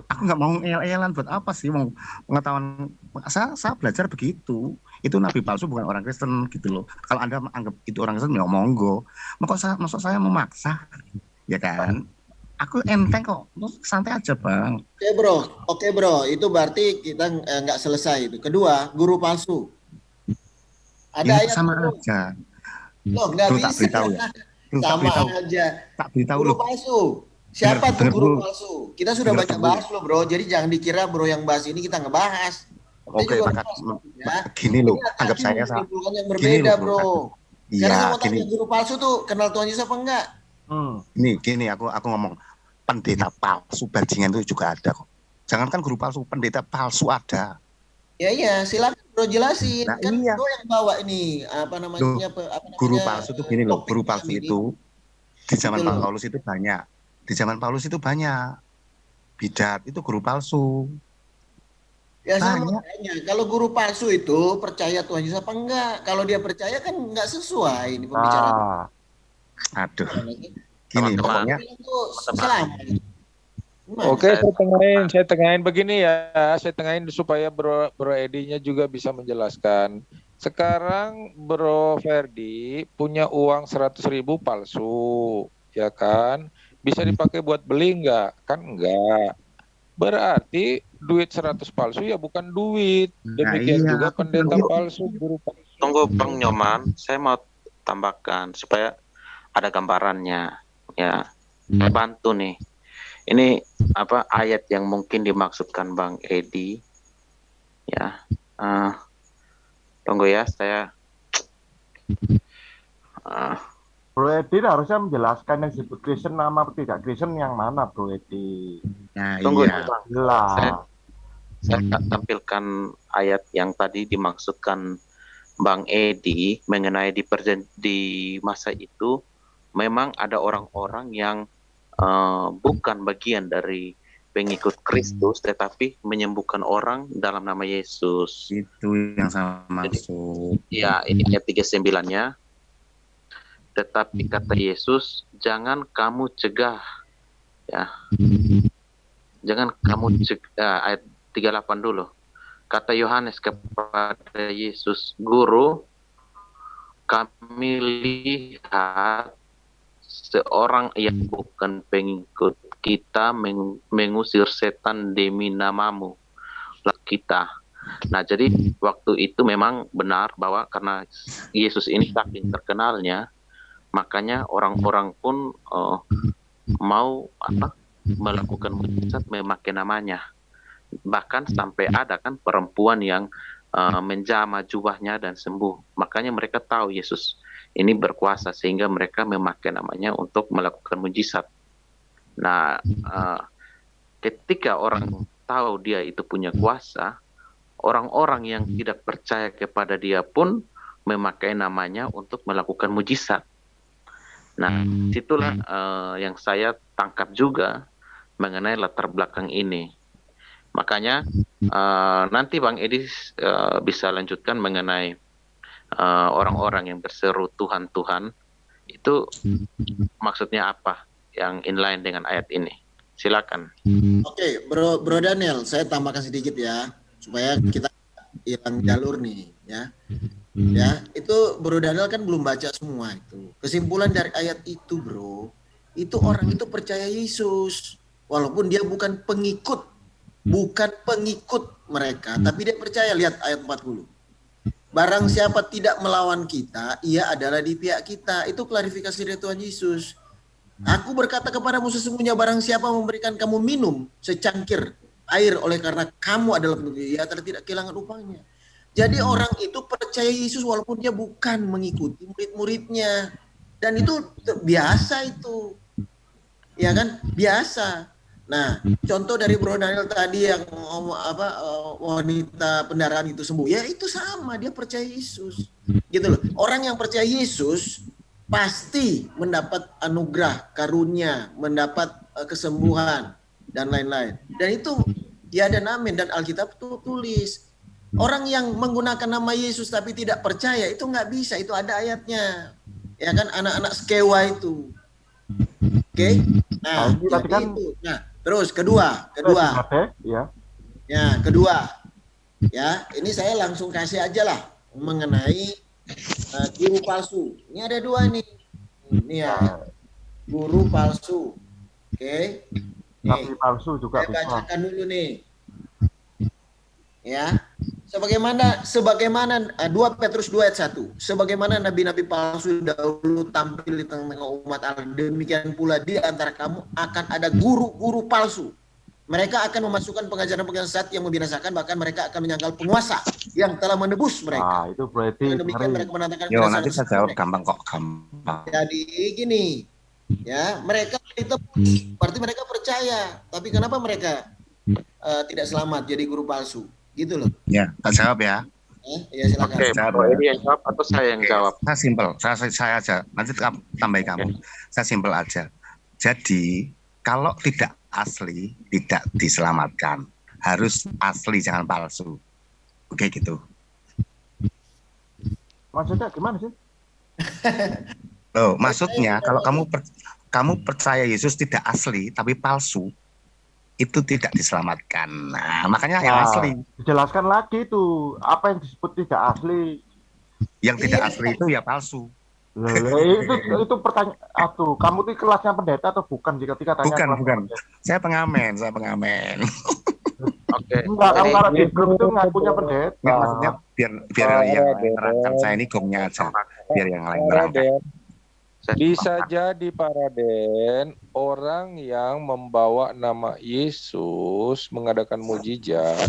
Aku nggak mau ngel-ngelan buat apa sih? Mau pengetahuan saya belajar begitu. Itu nabi palsu bukan orang Kristen gitu loh. Kalau Anda anggap itu orang Kristen ya monggo. Maksud saya memaksa. Ya kan? Aku enteng kok. Santai aja, Bang. Oke bro, itu berarti kita nggak selesai itu. Kedua, guru palsu. Ada Ya, ayat sama itu. aja. Loh, nggak Bro, bisa. tak beritahu ya. Bro, tak Sama beritahu. aja. Tak beritahu Guru loh. palsu. Siapa Dengar tuh guru dulu. palsu? Kita sudah Dengar baca dulu. bahas loh bro. Jadi jangan dikira bro yang bahas ini kita ngebahas. Kita Oke, juga maka bahas, ya. gini loh, Ini anggap tadi saya salah. menyimpulkan yang Gini berbeda loh, bro. Iya, Sekarang saya mau gini. tanya, guru palsu tuh kenal Tuhan Yesus apa enggak? Gini aku ngomong pendeta palsu bajingan itu juga ada kok. Jangankan guru palsu, pendeta palsu ada. Ya iya, silakan bro jelasin. Nah, Kan iya. bro yang bawa ini apa namanya? Guru palsu itu gini loh, guru palsu topiknya ini. itu di zaman Gitu loh. Paulus itu banyak. Di zaman Paulus itu banyak. Bidat itu guru palsu. Ya sama Banyak. makanya. Kalau guru palsu itu percaya Tuhan Yesus apa enggak? Kalau dia percaya kan enggak sesuai ini pembicaraan. Aduh. Teman-teman. Gini pokoknya Itu selamat. Gimana? Oke, saya tengahin begini ya. Saya tengahin supaya Bro Edi-nya juga bisa menjelaskan. Sekarang Bro Ferdi punya uang 100.000 palsu, ya kan? Bisa dipakai buat beli nggak? Kan enggak. Berarti duit 100 palsu ya bukan duit. Demikian iya, juga aku pendeta bilang, palsu, guru palsu. Tunggu Bang Nyoman, saya mau tambahkan supaya ada gambarannya ya. Saya bantu nih. Ini apa ayat yang mungkin dimaksudkan Bang Edi ya. Tunggu ya, saya Bro Edi harusnya menjelaskan yang disebut Kristen nama atau tidak Kristen yang mana Bro Edi. nah tunggu iya. Bang. Jelas. Saya tampilkan ayat yang tadi dimaksudkan Bang Edi mengenai di masa itu memang ada orang-orang yang bukan bagian dari pengikut Kristus tetapi menyembuhkan orang dalam nama Yesus. Itu yang saya maksud. Ya, ini ayat 39-nya. Tetapi kata Yesus, jangan kamu cegah. Ya. Jangan kamu cegah. Ayat 38 dulu. Kata Yohanes kepada Yesus, Guru, kami lihat seorang yang bukan pengikut kita mengusir setan demi namamu. Kita. Nah, jadi waktu itu memang benar bahwa karena Yesus ini saking terkenalnya, makanya orang-orang pun mau melakukan mujizat memakai namanya. Bahkan sampai ada kan perempuan yang menjamah jubahnya dan sembuh. Makanya mereka tahu Yesus ini berkuasa sehingga mereka memakai namanya untuk melakukan mujizat. Nah, ketika orang tahu dia itu punya kuasa, orang-orang yang tidak percaya kepada dia pun memakai namanya untuk melakukan mujizat. Nah, situlah yang saya tangkap juga mengenai latar belakang ini. Makanya nanti Bang Edi bisa lanjutkan mengenai orang-orang yang berseru Tuhan, Tuhan. Itu maksudnya apa yang inline dengan ayat ini? Silakan. Oke, Bro Daniel, saya tambahkan sedikit ya supaya kita hilang jalur nih ya. Ya, itu Bro Daniel kan belum baca semua itu. Kesimpulan dari ayat itu, Bro, itu orang itu percaya Yesus walaupun dia bukan pengikut mereka, tapi dia percaya. Lihat ayat 40. Barang siapa tidak melawan kita, ia adalah di pihak kita. Itu klarifikasi dari Tuhan Yesus. Aku berkata kepadamu sesungguhnya barang siapa memberikan kamu minum secangkir air oleh karena kamu adalah penduduk, ia tidak kehilangan upahnya. Jadi orang itu percaya Yesus walaupun dia bukan mengikuti murid-muridnya. Dan itu biasa itu. Ya kan? Biasa. Nah, contoh dari Bro Daniel tadi yang wanita pendarahan itu sembuh, ya itu sama, dia percaya Yesus. Gitu loh. Orang yang percaya Yesus pasti mendapat anugerah, karunia, mendapat kesembuhan dan lain-lain. Dan itu ya dan amin, dan Alkitab tulis. Orang yang menggunakan nama Yesus tapi tidak percaya itu nggak bisa, itu ada ayatnya. Ya kan, anak-anak skewa itu. Oke. Nah, jadi kan, itu. Nah, terus kedua. Ya. Ya, kedua. Ya, ini saya langsung kasih aja lah mengenai guru palsu. Ini ada dua nih. Ini ya. Guru palsu. Oke. Nabi palsu juga saya bisa. bacakan dulu nih. Ya. Sebagaimana 2 Petrus 2 ayat 1. Sebagaimana nabi-nabi palsu dahulu tampil di tengah umat Allah, demikian pula di antara kamu akan ada guru-guru palsu. Mereka akan memasukkan pengajaran-pengajaran sesat yang membinasakan, bahkan mereka akan menyangkal penguasa yang telah menebus mereka. Nah, itu berarti demikian mereka menantangkan Yo, nanti saya jawab gampang kok, gampang. Jadi gini, ya, mereka ditebus, berarti mereka percaya. Tapi kenapa mereka tidak selamat jadi guru palsu? Gitu loh. Ya, tak jawab ya. Ya silakan. Oke, Bro Edi yang jawab atau saya yang jawab? Saya simpel, saya aja. Nanti tambahin kamu. Saya simpel aja. Jadi, kalau tidak asli, tidak diselamatkan. Harus asli, jangan palsu. Oke, gitu. Maksudnya gimana sih? Loh, maksudnya kalau kamu percaya Yesus tidak asli, tapi palsu, itu tidak diselamatkan. Nah, makanya yang asli. Dijelaskan lagi itu, apa yang disebut tidak asli. Yang tidak asli itu ya palsu. Itu pertanyaan. Aduh, kamu tuh kelasnya pendeta atau bukan? Jika tanya Bukan. Saya pengamen. Oke. Enggak, kamu kalau di grup itu ngakunya pendeta. Nggak, maksudnya biar yang lain terangkan. Saya ini gongnya aja. Biar yang lain terangkan. Bisa jadi Pak Raden, orang yang membawa nama Yesus mengadakan mujizat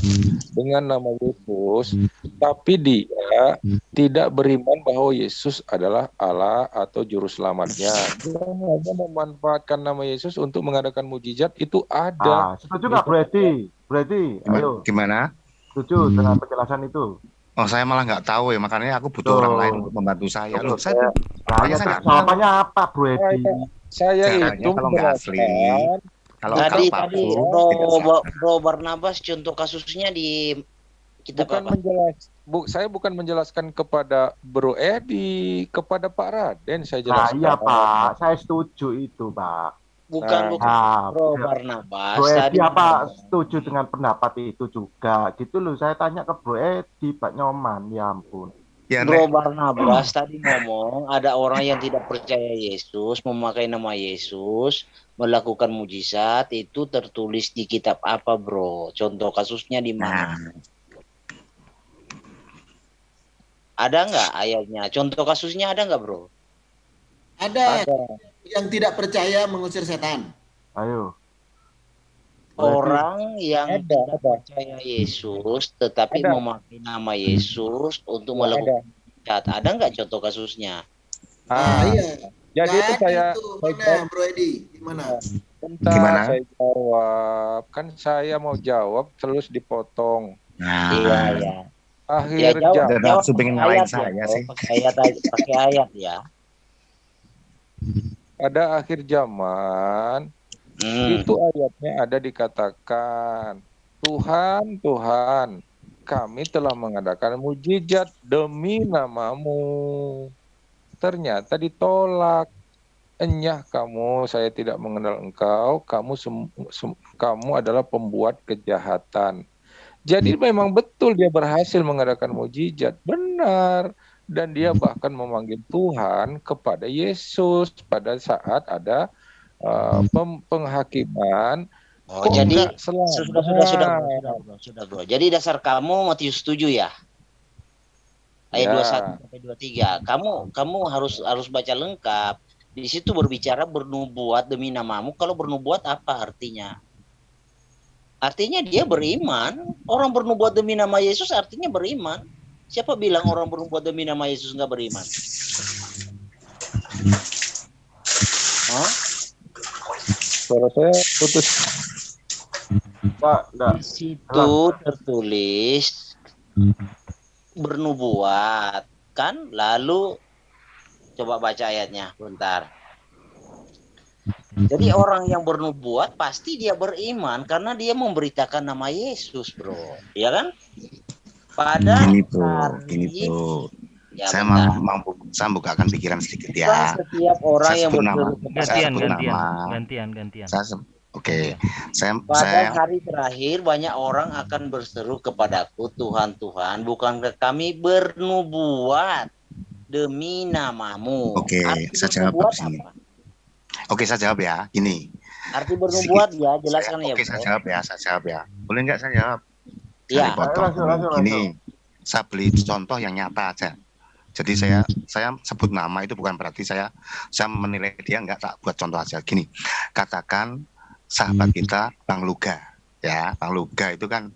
dengan nama Yesus, tapi dia tidak beriman bahwa Yesus adalah Allah atau juru selamatnya. Dia hanya memanfaatkan nama Yesus untuk mengadakan mujizat, itu ada. Setuju nggak Brady? Ayo. Gimana? Setuju dengan penjelasan itu? Oh, saya malah nggak tahu ya, makanya aku butuh orang lain untuk membantu saya. Loh, saya jawabannya apa, Brady? Saya itu kalau nggak asli. Kalau tadi palsu, Bro Barnabas contoh kasusnya di kitab saya bukan menjelaskan kepada Bro Edi, kepada Pak Raden saya jelaskan. Iya Pak, saya setuju itu Pak. Bukan Bro Barnabas. Bro Edi apa setuju dengan pendapat itu juga? Gitu loh, saya tanya ke Bro Edi, Pak Nyoman, ya ampun. Ya, Bro Barnabas tadi ngomong ada orang yang tidak percaya Yesus, memakai nama Yesus, melakukan mujizat, itu tertulis di kitab apa, Bro? Contoh kasusnya di mana? Ada nggak ayatnya? Contoh kasusnya ada nggak, Bro? Ada. Yang tidak percaya mengusir setan. Ayo. Orang yang tidak percaya Yesus tetapi memakai nama Yesus untuk melakukan mujizat. Ada nggak contoh kasusnya? Iya. Jadi itu saya Bro Edi, gimana? Gimana? Saya jawab. Kan saya mau jawab terus dipotong. Iya. Akhir jawab pengen ngalahin saya sih. Pakai ayat ya. Pada akhir zaman itu ayatnya ada dikatakan, Tuhan, kami telah mengadakan mujizat demi namamu. Ternyata ditolak. Enyah kamu, saya tidak mengenal engkau, kamu adalah pembuat kejahatan. Jadi memang betul dia berhasil mengadakan mujizat, benar. Dan dia bahkan memanggil Tuhan kepada Yesus pada saat ada penghakiman. Jadi sudah bro. Jadi dasar kamu Matius 7 ya? Ayat 21 sampai 23. Kamu harus baca lengkap. Di situ berbicara bernubuat demi namamu. Kalau bernubuat apa artinya? Artinya dia beriman. Orang bernubuat demi nama Yesus artinya beriman. Siapa bilang orang bernubuat demi nama Yesus nggak beriman? Suara saya putus. Enggak. Di situ tertulis bernubuat kan, lalu coba baca ayatnya bentar. Jadi orang yang bernubuat pasti dia beriman karena dia memberitakan nama Yesus, bro, ya kan? Pada Gini bro, hari ya, saya bentar. mau saya bukakan pikiran sedikit Bukan ya. setiap orang Saya yang sebut nama. berseru kepada Saya sebut Gantian. nama. Oke. pada Saya hari terakhir banyak orang akan berseru kepadaku, Tuhan, Tuhan, bukankah kami bernubuat demi namamu? Oke, Arti saya jawab bernubuat habis ini. apa? Oke, saya jawab ya. Gini. Arti bernubuat ya, jelaskan ya, Oke, bro. saya jawab ya. Boleh nggak saya jawab? Ya. Langsung. Gini, saya beli contoh yang nyata aja. Jadi saya sebut nama itu bukan berarti saya menilai dia, nggak, tak buat contoh aja. Gini, katakan sahabat kita Bang Luga, ya, Bang Luga itu kan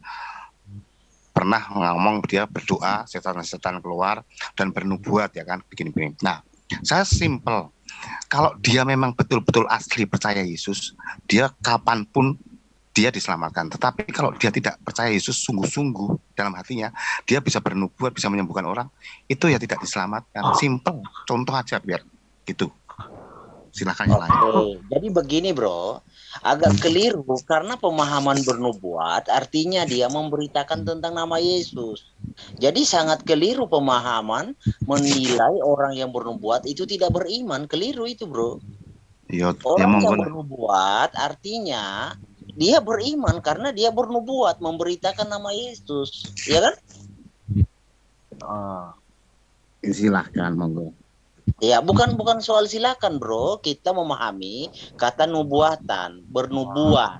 pernah ngomong dia berdoa setan-setan keluar dan bernubuat, ya kan, begini. Nah, saya simple. Kalau dia memang betul-betul asli percaya Yesus, dia kapanpun dia diselamatkan. Tetapi kalau dia tidak percaya Yesus sungguh-sungguh dalam hatinya, dia bisa bernubuat, bisa menyembuhkan orang, itu ya tidak diselamatkan. Simple, contoh aja biar gitu. Silakan yang lain. Oke, jadi begini, bro, agak keliru karena pemahaman bernubuat artinya dia memberitakan tentang nama Yesus. Jadi sangat keliru pemahaman menilai orang yang bernubuat itu tidak beriman. Keliru itu, bro. Orang yang bernubuat artinya dia beriman karena dia bernubuat, memberitakan nama Yesus, ya kan? Silahkan, monggo. Ya, bukan soal silakan, bro. Kita memahami kata nubuatan, bernubuat.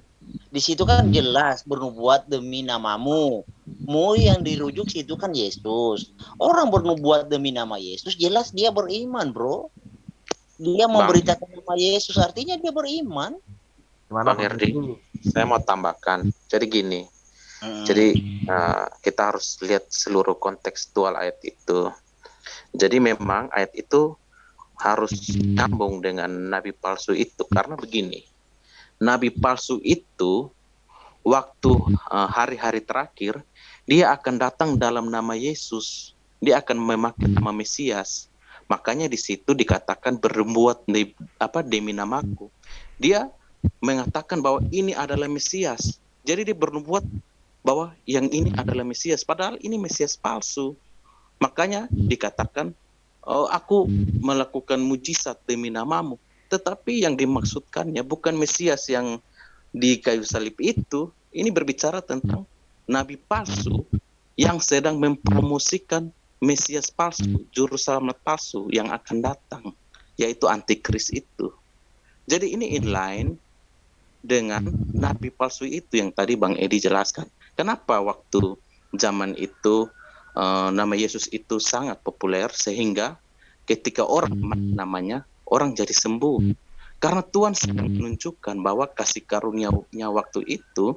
Di situ kan jelas bernubuat demi namamu. Mu yang dirujuk situ kan Yesus. Orang bernubuat demi nama Yesus, jelas dia beriman, bro. Dia memberitakan nama Yesus, artinya dia beriman. Bang Herdi, saya mau tambahkan. Jadi gini, jadi kita harus lihat seluruh kontekstual ayat itu. Jadi memang ayat itu harus nyambung dengan nabi palsu itu, karena begini, nabi palsu itu waktu hari-hari terakhir dia akan datang dalam nama Yesus, dia akan memakai nama Mesias. Makanya di situ dikatakan berbuat demi namaku. Dia mengatakan bahwa ini adalah Mesias. Jadi dia bernubuat bahwa yang ini adalah Mesias, padahal ini Mesias palsu. Makanya dikatakan, aku melakukan mujizat demi namamu. Tetapi yang dimaksudkannya bukan Mesias yang di kayu salib itu. Ini berbicara tentang nabi palsu yang sedang mempromosikan Mesias palsu, juru selamat palsu yang akan datang, yaitu antikris itu. Jadi ini inline dengan nabi palsu itu yang tadi Bang Edi jelaskan. Kenapa waktu zaman itu nama Yesus itu sangat populer sehingga ketika orang namanya, orang jadi sembuh. Karena Tuhan sedang menunjukkan bahwa kasih karunia-Nya waktu itu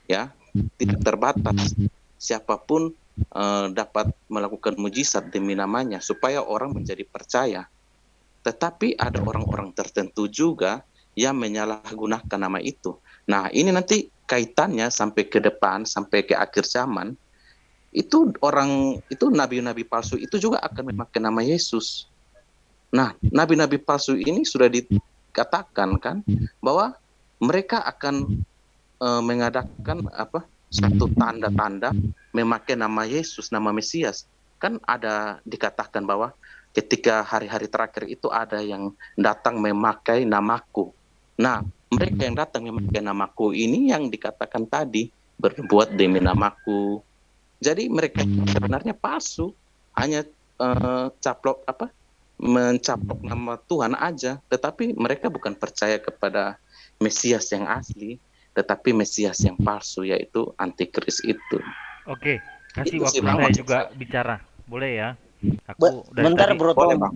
ya tidak terbatas. Siapapun dapat melakukan mujizat demi namanya supaya orang menjadi percaya. Tetapi ada orang-orang tertentu juga yang menyalahgunakan nama itu. Nah, ini nanti kaitannya sampai ke depan, sampai ke akhir zaman. Itu nabi-nabi palsu itu juga akan memakai nama Yesus. Nah, nabi-nabi palsu ini sudah dikatakan kan bahwa mereka akan mengadakan satu tanda-tanda memakai nama Yesus, nama Mesias. Kan ada dikatakan bahwa ketika hari-hari terakhir itu ada yang datang memakai namaku. Nah, mereka yang datang memakai namaku ini yang dikatakan tadi berbuat demi namaku. Jadi mereka sebenarnya palsu, hanya mencaplok nama Tuhan aja, tetapi mereka bukan percaya kepada Mesias yang asli, tetapi Mesias yang palsu, yaitu antikris itu. Oke, kasih waktu saya juga bicara, boleh ya? Bentar, Bro Tom.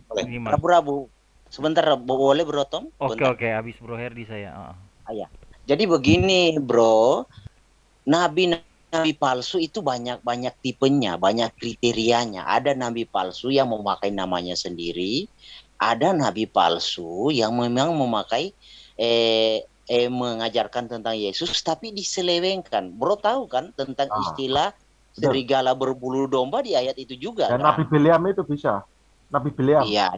Rabu-rabu. Sebentar, boleh Bro Tom? Oke, habis Bro Herdi saya. Ya. Jadi begini, Bro, nabi palsu itu banyak tipenya, banyak kriterianya. Ada nabi palsu yang memakai namanya sendiri, ada nabi palsu yang memang memakai mengajarkan tentang Yesus, tapi diselewengkan. Bro tahu kan tentang istilah Betul. serigala berbulu domba di ayat itu juga Dan kan? Nabi Bileam itu bisa. Nabi Bileam. Iya,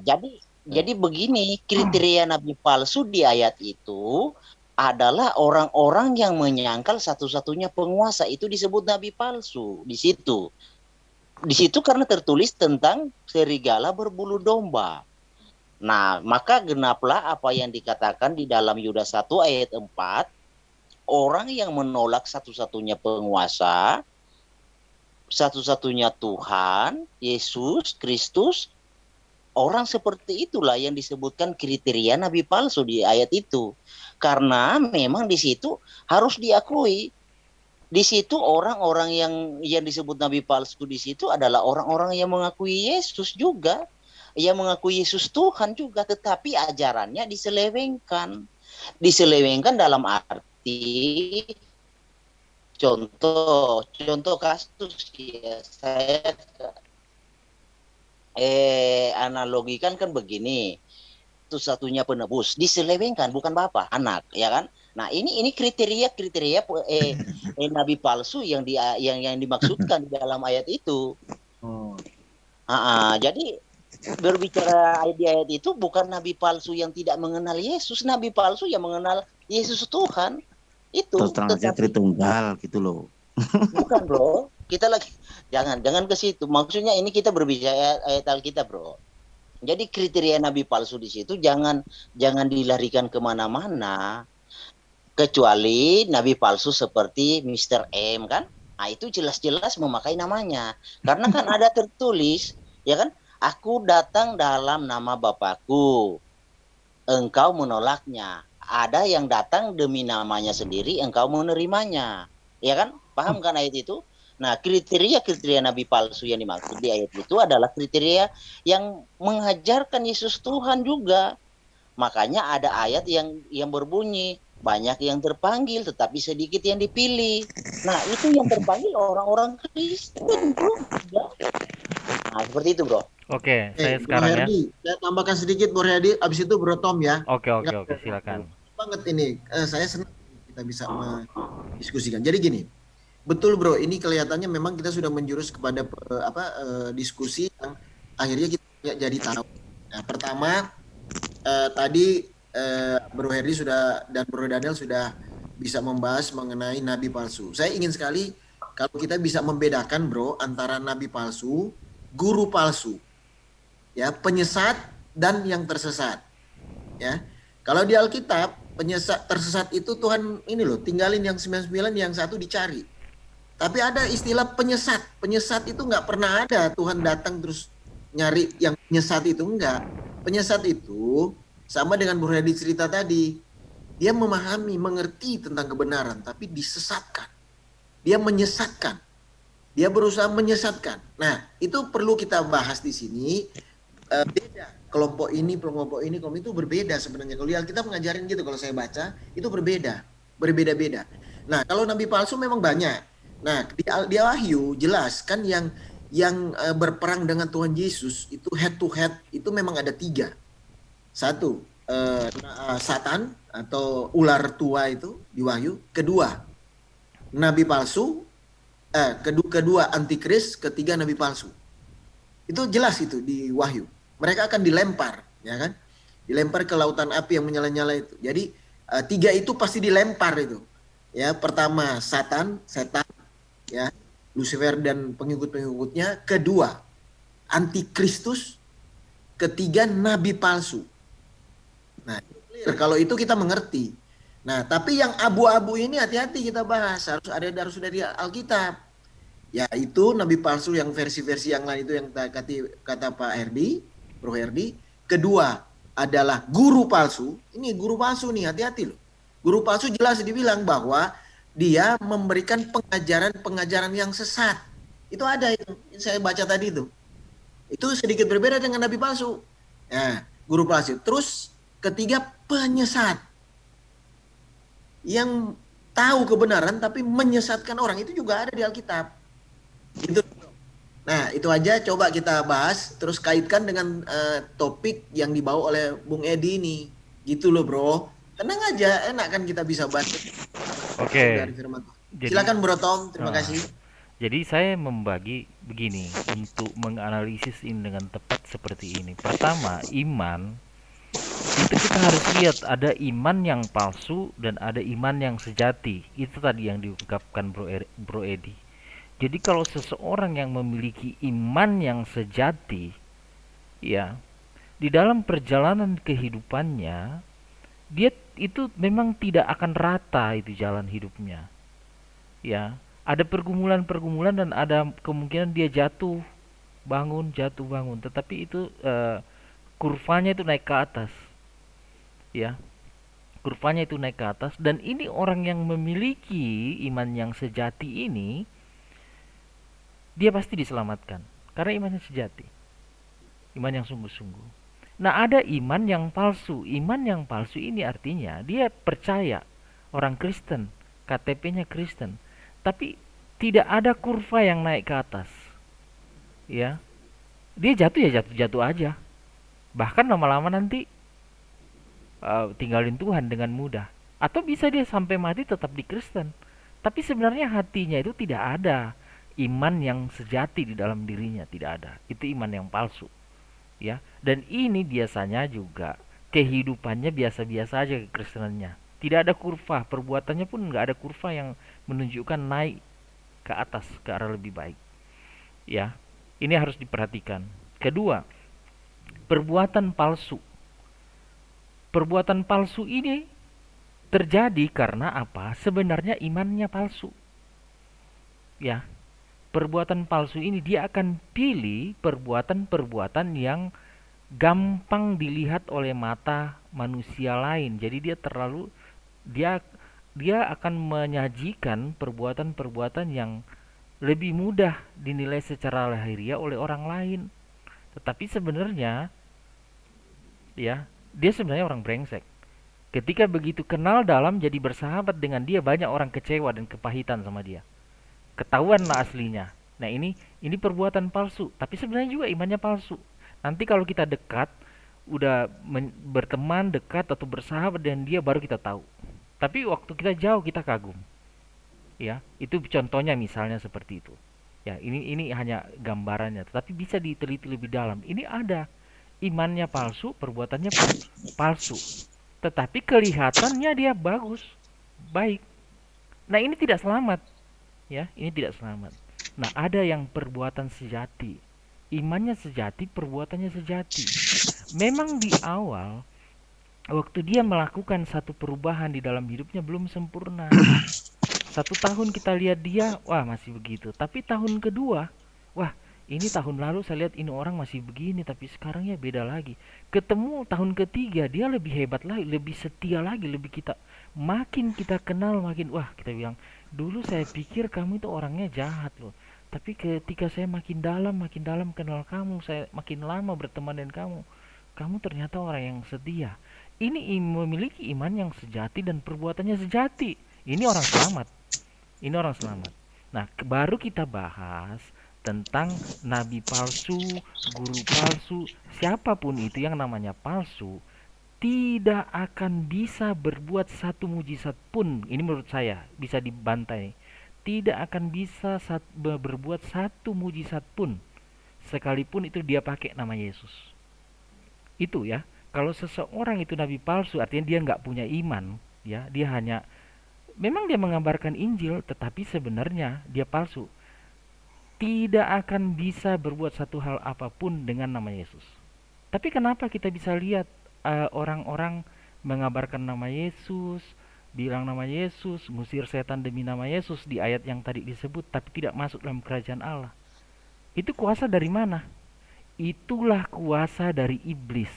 jadi begini, kriteria nabi palsu di ayat itu adalah orang-orang yang menyangkal satu-satunya penguasa, itu disebut nabi palsu di situ. Di situ karena tertulis tentang serigala berbulu domba. Nah, maka genaplah apa yang dikatakan di dalam Yudas 1 ayat 4, orang yang menolak satu-satunya penguasa, satu-satunya Tuhan, Yesus Kristus, orang seperti itulah yang disebutkan kriteria nabi palsu di ayat itu. Karena memang di situ harus diakui, di situ orang-orang yang disebut nabi palsu di situ adalah orang-orang yang mengakui Yesus juga, yang mengakui Yesus Tuhan juga, tetapi ajarannya diselewengkan. Diselewengkan dalam arti contoh kasus ya, saya analogikan kan begini, satu-satunya penebus diselewengkan, bukan Bapa, anak, ya kan? Nah, ini kriteria nabi palsu yang dimaksudkan di dalam ayat itu. Jadi berbicara di ayat itu bukan nabi palsu yang tidak mengenal Yesus, nabi palsu yang mengenal Yesus Tuhan. Itu terus terang aja Tritunggal gitu loh. Bukan, Bro. Kita lagi jangan ke situ. Maksudnya ini kita berbicara ayat Alkitab, Bro. Jadi kriteria nabi palsu di situ jangan dilarikan kemana-mana, kecuali nabi palsu seperti Mr. M kan. Nah, itu jelas-jelas memakai namanya. Karena kan ada tertulis, ya kan? Aku datang dalam nama Bapakku, engkau menolaknya. Ada yang datang demi namanya sendiri, engkau menerimanya. Ya kan? Paham kan ayat itu? Nah, kriteria nabi palsu yang dimaksud di ayat itu adalah kriteria yang mengajarkan Yesus Tuhan juga. Makanya ada ayat yang berbunyi, banyak yang terpanggil tetapi sedikit yang dipilih. Nah, itu yang terpanggil orang-orang Kristen, bro. Nah, seperti itu, bro. Oke, saya sekarang ya. Saya tambahkan sedikit, Bro Herdi, abis itu Bro Tom ya. Oke, silakan. Banget ini, saya senang kita bisa mendiskusikan. Jadi gini, betul Bro, ini kelihatannya memang kita sudah menjurus kepada diskusi yang akhirnya kita jadi tahu. Nah, pertama tadi Bro Herdi dan Bro Daniel sudah bisa membahas mengenai nabi palsu. Saya ingin sekali kalau kita bisa membedakan, Bro, antara nabi palsu, guru palsu, ya, penyesat dan yang tersesat. Ya, kalau di Alkitab tersesat itu Tuhan ini loh, tinggalin yang 99, yang satu dicari. Tapi ada istilah penyesat. Penyesat itu nggak pernah ada Tuhan datang terus nyari yang penyesat itu, enggak. Penyesat itu sama dengan Bro Hedi cerita tadi. Dia memahami, mengerti tentang kebenaran, tapi disesatkan. Dia menyesatkan. Dia berusaha menyesatkan. Nah, itu perlu kita bahas di sini. Beda. Kelompok ini itu berbeda sebenarnya. Kalau kita mengajarin gitu, kalau saya baca, itu berbeda-beda. Nah, kalau nabi palsu memang banyak. Nah, di Wahyu jelas kan yang berperang dengan Tuhan Yesus itu head to head itu memang ada 3. Satu, Satan atau ular tua itu di Wahyu. Kedua, nabi palsu. Kedua antikris. Ketiga nabi palsu. Itu jelas itu di Wahyu. Mereka akan dilempar, ya kan? Dilempar ke lautan api yang menyala-nyala itu. Jadi 3 itu pasti dilempar itu. Ya, pertama setan, ya, Lucifer dan pengikut-pengikutnya. Kedua, antikristus. Ketiga, nabi palsu. Nah, kalau itu kita mengerti. Nah, tapi yang abu-abu ini hati-hati kita bahas. Harus dari Alkitab. Yaitu nabi palsu yang versi-versi yang lain itu yang kata Pak Herdi, Bro Herdi. Kedua adalah guru palsu. Ini guru palsu nih, hati-hati loh. Guru palsu jelas dibilang bahwa dia memberikan pengajaran yang sesat. Itu ada itu. Saya baca tadi itu. Itu sedikit berbeda dengan nabi palsu. Nah, guru palsu. Terus ketiga, penyesat. Yang tahu kebenaran tapi menyesatkan orang, itu juga ada di Alkitab. Itu. Nah, itu aja coba kita bahas, terus kaitkan dengan topik yang dibawa oleh Bung Edi ini. Gitu loh, Bro. Tenang aja, enak kan kita bisa baca Oke. dari firman Tuhan. Jadi, Silakan Bro Tom, terima Ah. kasih. jadi saya membagi begini untuk menganalisis ini dengan tepat seperti ini. Pertama, iman itu kita harus lihat ada iman yang palsu dan ada iman yang sejati. Itu tadi yang diungkapkan Bro Edi. Jadi kalau seseorang yang memiliki iman yang sejati, ya, di dalam perjalanan kehidupannya dia itu memang tidak akan rata itu jalan hidupnya. Ya, ada pergumulan-pergumulan dan ada kemungkinan dia jatuh, jatuh bangun, tetapi itu kurvanya itu naik ke atas. Ya, kurvanya itu naik ke atas dan ini orang yang memiliki iman yang sejati ini dia pasti diselamatkan karena imannya sejati, iman yang sungguh-sungguh. Nah, ada iman yang palsu. Iman yang palsu ini artinya dia percaya, orang Kristen, KTP-nya Kristen, tapi tidak ada kurva yang naik ke atas. Ya, dia jatuh ya jatuh-jatuh aja. Bahkan lama-lama nanti tinggalin Tuhan dengan mudah. Atau bisa dia sampai mati tetap di Kristen. Tapi sebenarnya hatinya itu tidak ada iman yang sejati di dalam dirinya, tidak ada. Itu iman yang palsu. Ya, dan ini biasanya juga kehidupannya biasa-biasa aja kekristenannya. Tidak ada kurva, perbuatannya pun nggak ada kurva yang menunjukkan naik ke atas, ke arah lebih baik. Ya, ini harus diperhatikan. Kedua, perbuatan palsu. Perbuatan palsu ini terjadi karena apa? Sebenarnya imannya palsu. Ya, perbuatan palsu ini dia akan pilih perbuatan-perbuatan yang gampang dilihat oleh mata manusia lain. Jadi dia akan menyajikan perbuatan-perbuatan yang lebih mudah dinilai secara lahiriah oleh orang lain. Tetapi sebenarnya ya, dia sebenarnya orang brengsek. Ketika begitu kenal dalam jadi bersahabat dengan dia, banyak orang kecewa dan kepahitan sama dia. Ketahuan lah aslinya. Nah, ini perbuatan palsu, tapi sebenarnya juga imannya palsu. Nanti kalau kita dekat, udah berteman dekat atau bersahabat dengan dia baru kita tahu. Tapi waktu kita jauh kita kagum. Ya, itu contohnya misalnya seperti itu. Ya, ini hanya gambarannya, tetapi bisa diteliti lebih dalam. Ini ada imannya palsu, perbuatannya palsu. Tetapi kelihatannya dia bagus, baik. Nah, ini tidak selamat. Ya, ini tidak selamat. Nah, ada yang perbuatan sejati. Imannya sejati, perbuatannya sejati. Memang di awal waktu dia melakukan satu perubahan di dalam hidupnya belum sempurna. 1 tahun kita lihat dia, wah masih begitu. Tapi tahun kedua, wah ini tahun lalu saya lihat ini orang masih begini, tapi sekarang ya beda lagi. Ketemu tahun ketiga dia lebih hebat lagi, lebih setia lagi, makin kita kenal makin, wah kita bilang, dulu saya pikir kamu itu orangnya jahat loh. Tapi ketika saya makin dalam kenal kamu, saya makin lama berteman dengan kamu ternyata orang yang setia. Ini memiliki iman yang sejati dan perbuatannya sejati. Ini orang selamat. Ini orang selamat. Nah, baru kita bahas tentang nabi palsu, guru palsu, siapapun itu yang namanya palsu, tidak akan bisa berbuat satu mujizat pun. Ini menurut saya bisa dibantai. Tidak akan bisa berbuat satu mujizat pun, sekalipun itu dia pakai nama Yesus. Itu ya. Kalau seseorang itu nabi palsu, artinya dia nggak punya iman, ya. Dia hanya memang dia mengabarkan Injil, tetapi sebenarnya dia palsu. Tidak akan bisa berbuat satu hal apapun dengan nama Yesus. Tapi kenapa kita bisa lihat orang-orang mengabarkan nama Yesus, bilang nama Yesus, ngusir setan demi nama Yesus di ayat yang tadi disebut, tapi tidak masuk dalam kerajaan Allah? Itu kuasa dari mana? Itulah kuasa dari iblis.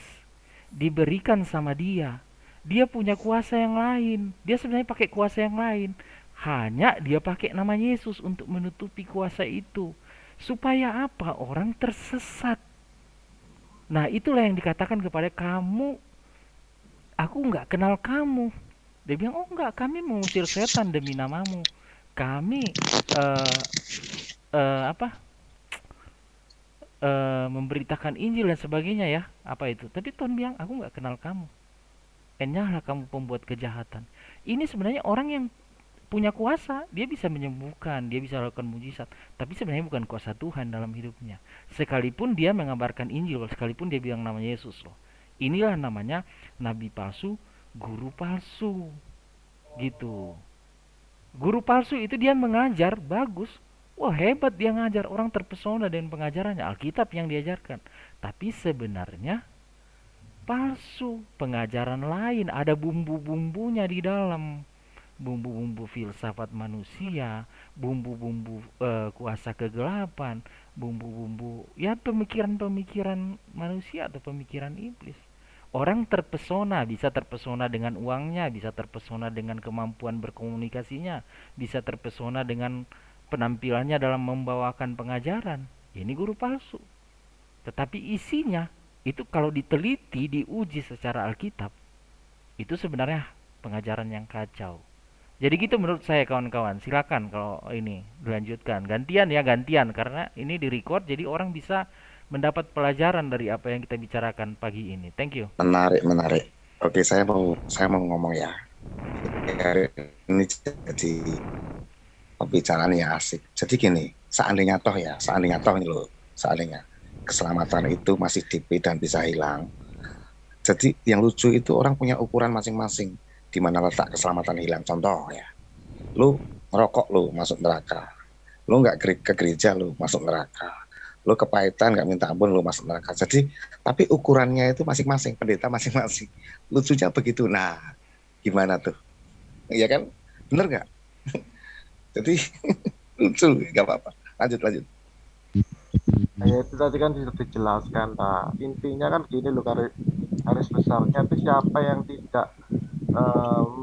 Diberikan sama dia. Dia punya kuasa yang lain. Dia sebenarnya pakai kuasa yang lain. Hanya dia pakai nama Yesus untuk menutupi kuasa itu. Supaya apa? Orang tersesat. Nah, itulah yang dikatakan kepada kamu, aku nggak kenal kamu. Dia bilang, oh enggak, kami mengusir setan demi namamu. Kami memberitakan Injil dan sebagainya ya. Apa itu? Tapi Tuhan bilang, aku nggak kenal kamu. enyahlah kamu pembuat kejahatan. Ini sebenarnya orang yang punya kuasa, dia bisa menyembuhkan, dia bisa lakukan mujizat, tapi sebenarnya bukan kuasa Tuhan dalam hidupnya. Sekalipun dia mengabarkan Injil, sekalipun dia bilang namanya Yesus loh. Inilah namanya nabi palsu, guru palsu. Gitu. Guru palsu itu dia mengajar bagus. Wah, hebat dia ngajar, orang terpesona dengan pengajarannya, Alkitab yang diajarkan. Tapi sebenarnya palsu, pengajaran lain, ada bumbu-bumbunya di dalam. Bumbu-bumbu filsafat manusia, bumbu-bumbu kuasa kegelapan, bumbu-bumbu ya pemikiran-pemikiran manusia atau pemikiran iblis. Orang terpesona, bisa terpesona dengan uangnya, bisa terpesona dengan kemampuan berkomunikasinya, bisa terpesona dengan penampilannya dalam membawakan pengajaran. Ini guru palsu. Tetapi isinya itu kalau diteliti, diuji secara Alkitab, itu sebenarnya pengajaran yang kacau. Jadi gitu menurut saya kawan-kawan. Silakan kalau ini dilanjutkan. Gantian ya, gantian karena ini di-record jadi orang bisa mendapat pelajaran dari apa yang kita bicarakan pagi ini. Thank you. Menarik. Oke, saya mau ngomong ya. Ini jadi pembicaraan yang asik. Jadi gini, seandainya toh ini loh, seandainya keselamatan itu masih DP dan bisa hilang. Jadi yang lucu itu orang punya ukuran masing-masing. Di mana letak keselamatan hilang. Contoh ya, lu ngerokok lu masuk neraka, lu nggak ke gereja lu masuk neraka, lu kepahitan nggak minta ampun lu masuk neraka. Jadi tapi ukurannya itu masing-masing, pendeta masing-masing. Lucunya begitu. Nah, gimana tuh? Iya kan, bener nggak? Jadi lucu, nggak apa-apa. Lanjut. Ya itu tadi kan sudah dijelaskan. Nah, intinya kan gini loh, garis besarnya itu siapa yang tidak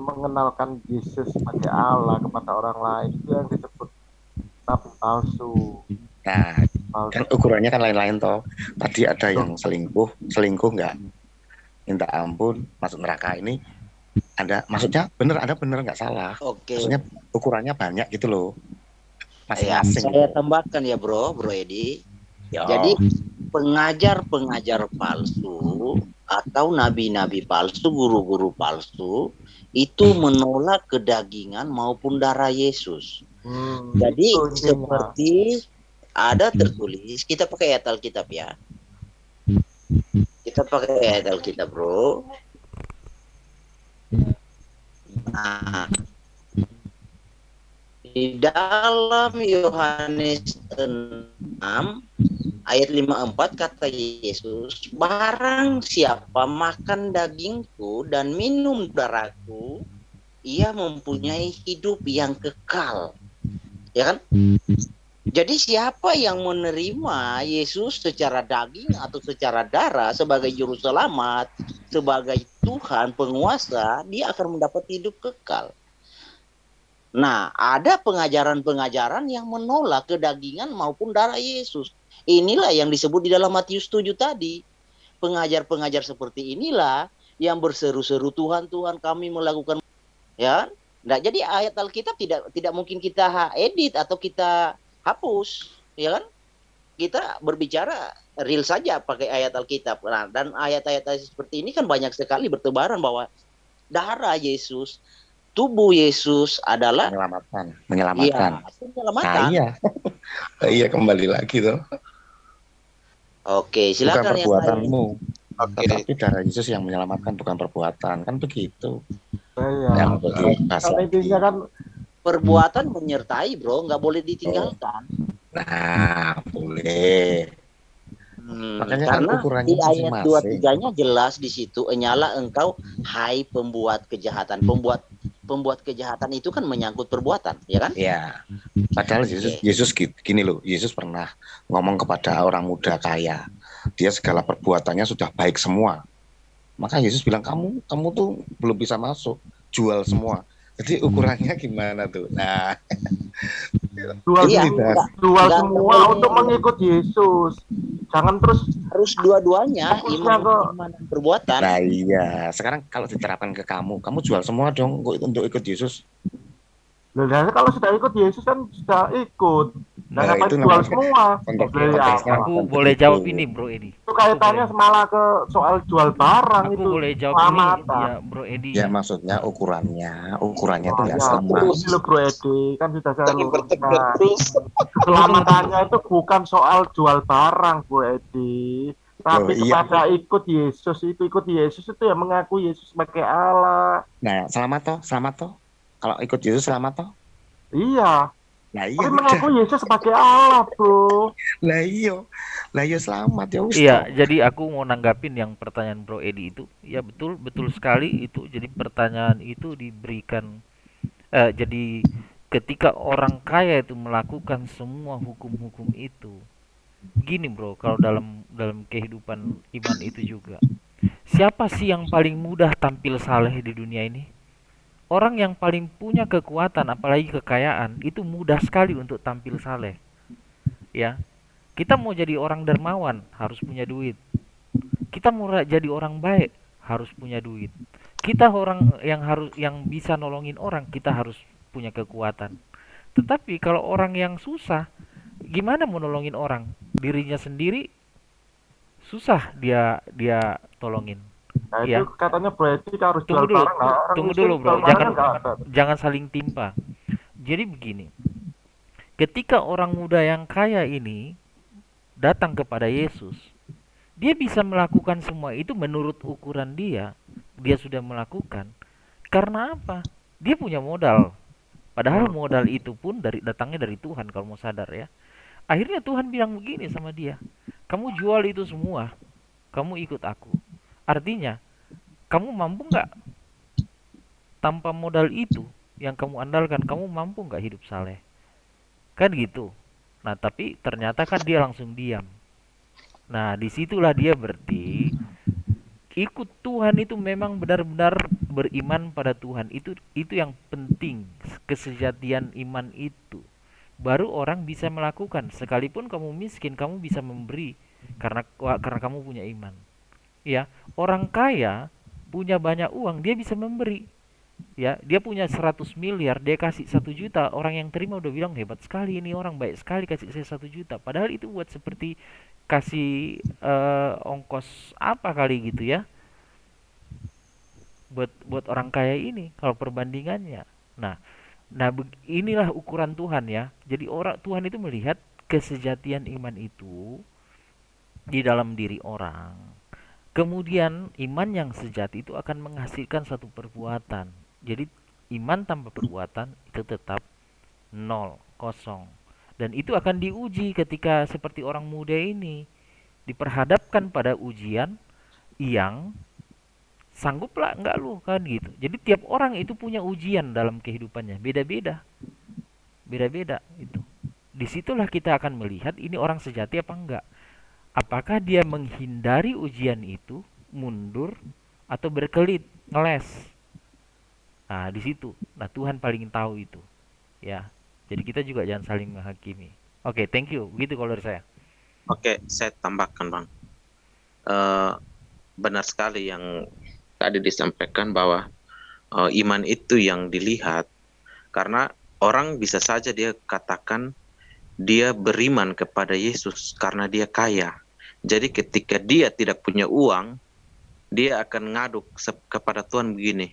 mengenalkan Yesus sebagai Allah kepada orang lain, itu yang disebut nabi palsu. Nah, kan ukurannya kan lain-lain toh. Tadi ada yang selingkuh nggak minta ampun masuk neraka. Ini ada, maksudnya ada bener nggak salah. Oke. Maksudnya ukurannya banyak gitu loh. Ya, Masing-masing. saya tambahkan ya bro Edi. Ya. Jadi pengajar-pengajar palsu atau nabi-nabi palsu, guru-guru palsu itu menolak kedagingan maupun darah Yesus. Jadi seperti ada tertulis, kita pakai ayat Alkitab ya. Kita pakai ayat Alkitab bro. Nah, di dalam Yohanes 6 ayat 54 kata Yesus, barang siapa makan dagingku dan minum darahku, ia mempunyai hidup yang kekal. Ya kan? Jadi siapa yang menerima Yesus secara daging atau secara darah sebagai juru selamat, sebagai Tuhan penguasa, dia akan mendapat hidup kekal. Nah, ada pengajaran-pengajaran yang menolak kedagingan maupun darah Yesus. Inilah yang disebut di dalam Matius 7 tadi. Pengajar-pengajar seperti inilah yang berseru-seru, Tuhan, Tuhan kami melakukan. Ya, nah, jadi ayat Alkitab tidak mungkin kita edit atau kita hapus, ya kan? Kita berbicara real saja pakai ayat Alkitab. Nah, dan ayat-ayat seperti ini kan banyak sekali bertebaran bahwa darah Yesus, tubuh Yesus adalah menyelamatkan. Iya, penyelamatan. Nah, iya. Iya, kembali lagi tuh. Oke, silakan. Bukan perbuatanmu, tetapi darah Yesus yang menyelamatkan, bukan perbuatan. Kan begitu. Yang intinya kan perbuatan menyertai bro, nggak boleh ditinggalkan. Nah, boleh. Makanya Karena kan di ayat 23-nya jelas di situ, nyala engkau hai pembuat kejahatan. Pembuat kejahatan itu kan menyangkut perbuatan, ya kan? Iya. Padahal Yesus gini loh, Yesus pernah ngomong kepada orang muda kaya, dia segala perbuatannya sudah baik semua. Maka Yesus bilang kamu tuh belum bisa masuk, jual semua. Jadi ukurannya gimana tuh? Nah, jual semua untuk mengikut Yesus. Jangan terus harus dua-duanya iman dan perbuatan. Nah iya, sekarang kalau diterapkan ke kamu jual semua dong untuk ikut Yesus. Loh, dan kalau sudah ikut Yesus kan sudah ikut. Nah, Nah, ngapain itu jual namanya semua? Dari konteksnya apa? Aku bukan boleh begitu. jawab ini, Bro Edi. Itu Aku kaitannya boleh malah ke soal jual barang aku itu. boleh jawab ini Selamatan. ya, Bro Edi Ya ya. maksudnya ukurannya itu Oh nggak ya, sama. ini loh Bro Edi, kan sudah saya Lagi bertegur luruskan. terus. Tunggu tunggu tunggu. Keselamatannya itu bukan soal jual barang, Bro Edi. Loh, Tapi iya. kepada ikut Yesus itu ya mengaku Yesus sebagai Allah. Nah, selamat toh. Kalau ikut Yesus selamat toh. Iya, Nah, iya tapi udah. mengaku Yesus sebagai Allah, Bro. Lah iya selamat ya wis Iya, toh. jadi aku mau nanggapin yang pertanyaan Bro Edi itu. Ya betul, betul sekali itu. Jadi pertanyaan itu diberikan jadi ketika orang kaya itu melakukan semua hukum-hukum itu. Gini, Bro, kalau dalam dalam kehidupan iman itu juga. Siapa sih yang paling mudah tampil saleh di dunia ini? Orang yang paling punya kekuatan apalagi kekayaan itu mudah sekali untuk tampil saleh, ya. Kita mau jadi orang dermawan harus punya duit. Kita mau jadi orang baik harus punya duit. Kita orang yang bisa nolongin orang, kita harus punya kekuatan. Tetapi kalau orang yang susah, gimana mau nolongin orang? Dirinya sendiri susah dia dia tolongin. Nah itu Ya, katanya Bro Edi harus tunggu jual dulu, barang. Nah, orang tunggu miskin dulu, Bro. jual barang Jangan kan nggak ada. jangan saling timpa. Jadi begini, ketika orang muda yang kaya ini datang kepada Yesus, dia bisa melakukan semua itu menurut ukuran dia. Dia sudah melakukan. Karena apa? Dia punya modal. Padahal modal itu pun datangnya dari Tuhan kalau mau sadar ya. Akhirnya Tuhan bilang begini sama dia, kamu jual itu semua, kamu ikut aku. Artinya, kamu mampu nggak tanpa modal itu yang kamu andalkan, kamu mampu nggak hidup saleh? Kan gitu. Nah, tapi ternyata kan dia langsung diam. Nah, disitulah dia berarti ikut Tuhan itu memang benar-benar beriman pada Tuhan. Itu yang penting, kesejatian iman itu. Baru orang bisa melakukan. Sekalipun kamu miskin, kamu bisa memberi karena kamu punya iman. Ya, orang kaya punya banyak uang, dia bisa memberi. Ya, dia punya 100 miliar, dia kasih 1 juta, orang yang terima udah bilang hebat sekali ini orang, baik sekali kasih saya 1 juta. Padahal itu buat seperti kasih ongkos apa kali gitu ya, buat buat orang kaya ini kalau perbandingannya. Nah, inilah ukuran Tuhan ya. Jadi orang Tuhan itu melihat kesejatian iman itu di dalam diri orang. Kemudian iman yang sejati itu akan menghasilkan satu perbuatan. Jadi iman tanpa perbuatan itu tetap nol, kosong. Dan itu akan diuji ketika seperti orang muda ini diperhadapkan pada ujian yang sangguplah enggak lu kan gitu. Jadi tiap orang itu punya ujian dalam kehidupannya, beda-beda. Beda-beda itu. Disitulah kita akan melihat ini orang sejati apa enggak. Apakah dia menghindari ujian itu, mundur, atau berkelit, ngeles? Nah, di situ. Nah, Tuhan paling tahu itu. Ya. Jadi kita juga jangan saling menghakimi. Oke, thank you. Begitu kalau dari saya. Oke, saya tambahkan Bang. Benar sekali yang tadi disampaikan bahwa iman itu yang dilihat, karena orang bisa saja dia katakan dia beriman kepada Yesus karena dia kaya. Jadi ketika dia tidak punya uang, dia akan ngaduk kepada Tuhan begini,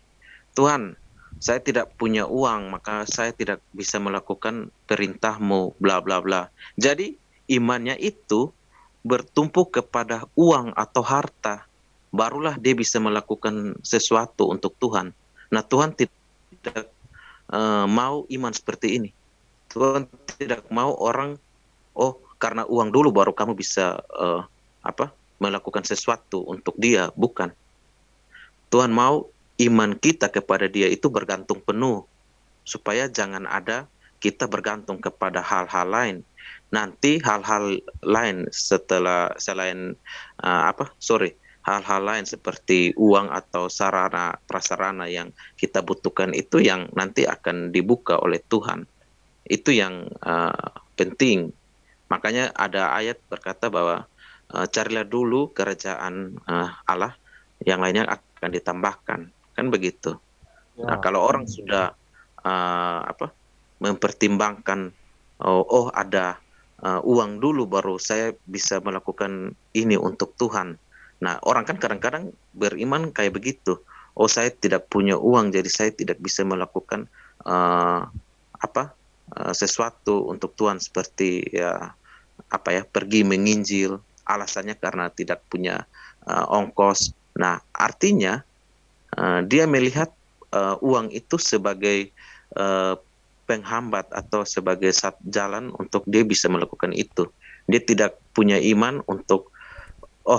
Tuhan, saya tidak punya uang, maka saya tidak bisa melakukan perintah-Mu, bla bla bla. Jadi imannya itu bertumpu kepada uang atau harta, barulah dia bisa melakukan sesuatu untuk Tuhan. Nah, Tuhan tidak mau iman seperti ini. Tuhan tidak mau orang, oh karena uang dulu baru kamu bisa melakukan sesuatu untuk dia. Bukan. Tuhan mau iman kita kepada dia itu bergantung penuh, supaya jangan ada kita bergantung kepada hal-hal lain. Nanti hal-hal lain selain hal-hal lain seperti uang atau sarana prasarana yang kita butuhkan itu yang nanti akan dibuka oleh Tuhan. Itu yang penting. Makanya ada ayat berkata bahwa carilah dulu kerajaan Allah, yang lainnya akan ditambahkan. Kan begitu. Ya. Nah, kalau orang sudah mempertimbangkan, ada uang dulu baru saya bisa melakukan ini untuk Tuhan. Nah, orang kan kadang-kadang beriman kayak begitu. Oh, saya tidak punya uang, jadi saya tidak bisa melakukan sesuatu untuk Tuhan, seperti pergi menginjil. Alasannya karena tidak punya ongkos. Nah, artinya dia melihat uang itu sebagai penghambat atau sebagai jalan untuk dia bisa melakukan itu. Dia tidak punya iman untuk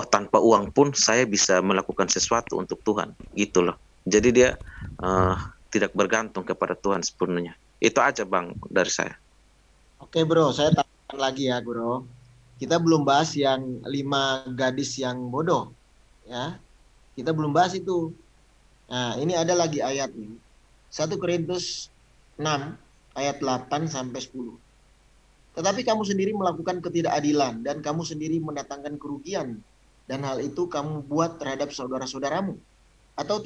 tanpa uang pun saya bisa melakukan sesuatu untuk Tuhan, gitu loh. Jadi dia tidak bergantung kepada Tuhan sepenuhnya. Itu aja Bang dari saya. Oke bro, saya tambahkan lagi ya bro. Kita belum bahas yang 5 gadis yang bodoh, ya. Kita belum bahas itu. Nah, ini ada lagi ayat nih. 1 Korintus 6 ayat 8 sampai 10. Tetapi kamu sendiri melakukan ketidakadilan dan kamu sendiri mendatangkan kerugian, dan hal itu kamu buat terhadap saudara-saudaramu. Atau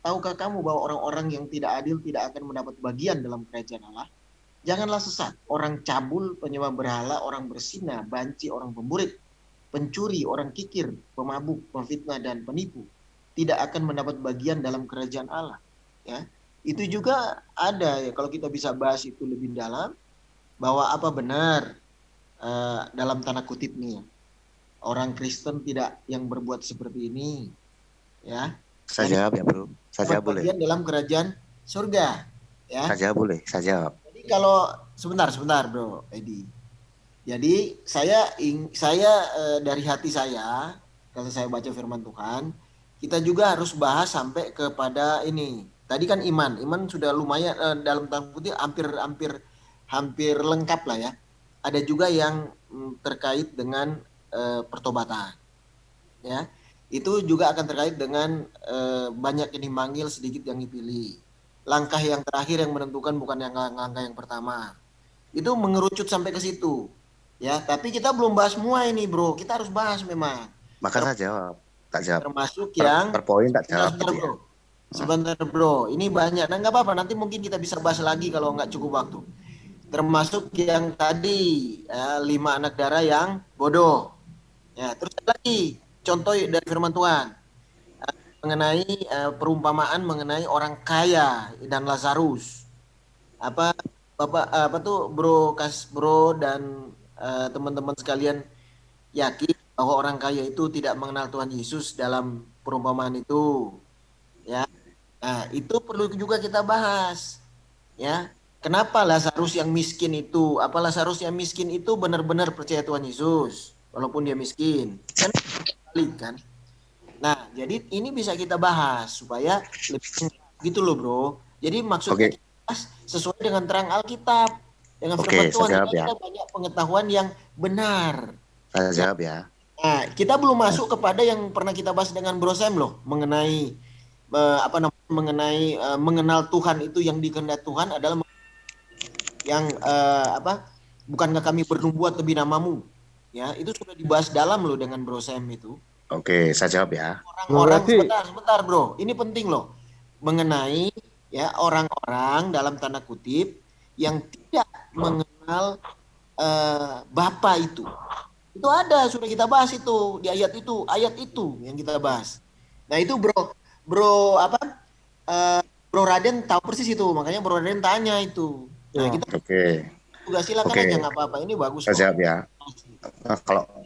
tahukah kamu bahwa orang-orang yang tidak adil tidak akan mendapat bagian dalam kerajaan Allah? Janganlah sesat, orang cabul, penyembah berhala, orang berzina, banci, orang pemburit, pencuri, orang kikir, pemabuk, pemfitnah, dan penipu tidak akan mendapat bagian dalam kerajaan Allah. Ya, itu juga ada ya, kalau kita bisa bahas itu lebih dalam, bahwa apa benar dalam tanda kutip nih ya, orang Kristen tidak yang berbuat seperti ini, ya. Saya jawab ya bro, saya jawab boleh. Bagian dalam kerajaan surga, ya. Saya jawab boleh, saya jawab. Jadi kalau sebentar bro Edi. Jadi saya dari hati saya, kalau saya baca firman Tuhan, kita juga harus bahas sampai kepada ini. Tadi kan iman sudah lumayan dalam tanda kutip hampir lengkap lah ya. Ada juga yang terkait dengan pertobatan, ya. Itu juga akan terkait dengan banyak yang dimanggil, sedikit yang dipilih. Langkah yang terakhir yang menentukan bukan yang langkah yang pertama. Itu mengerucut sampai ke situ. Ya, tapi kita belum bahas semua ini, bro. Kita harus bahas memang. Maka saya jawab. Termasuk yang per poin tak jawab. Sebentar, bro. Sebentar, bro. Ini banyak. Nah, nggak apa-apa. Nanti mungkin kita bisa bahas lagi kalau nggak cukup waktu. Termasuk yang tadi 5 anak darah yang bodoh. Ya, terus ada lagi contoh dari firman Tuhan mengenai perumpamaan mengenai orang kaya dan Lazarus. Bro dan teman-teman sekalian yakin bahwa orang kaya itu tidak mengenal Tuhan Yesus dalam perumpamaan itu, ya. Nah, itu perlu juga kita bahas, ya. Kenapa Lazarus yang miskin itu? Apa Lazarus yang miskin itu benar-benar percaya Tuhan Yesus walaupun dia miskin? Kan? Nah, jadi ini bisa kita bahas supaya lebih gitu loh, bro. Jadi maksudnya kita bahas sesuai dengan terang Alkitab, dengan firman Tuhan. Kita banyak pengetahuan yang benar. Saya jawab ya. Nah, kita belum masuk kepada yang pernah kita bahas dengan Bro Sam loh, mengenai mengenal Tuhan itu, yang dikehendaki Tuhan adalah yang bukankah kami bernubuat lebih namamu, ya. Itu sudah dibahas dalam loh dengan Bro Sam itu. Oke, saya jawab ya. Orang-orang sebentar bro, ini penting loh, mengenai ya orang-orang dalam tanda kutip yang tidak mengenal Bapa itu ada, sudah kita bahas itu di ayat itu yang kita bahas. Nah itu bro Raden tahu persis itu, makanya Bro Raden tanya itu. Nah kita juga silakan aja, nggak apa-apa, ini bagus. Saya jawab ya.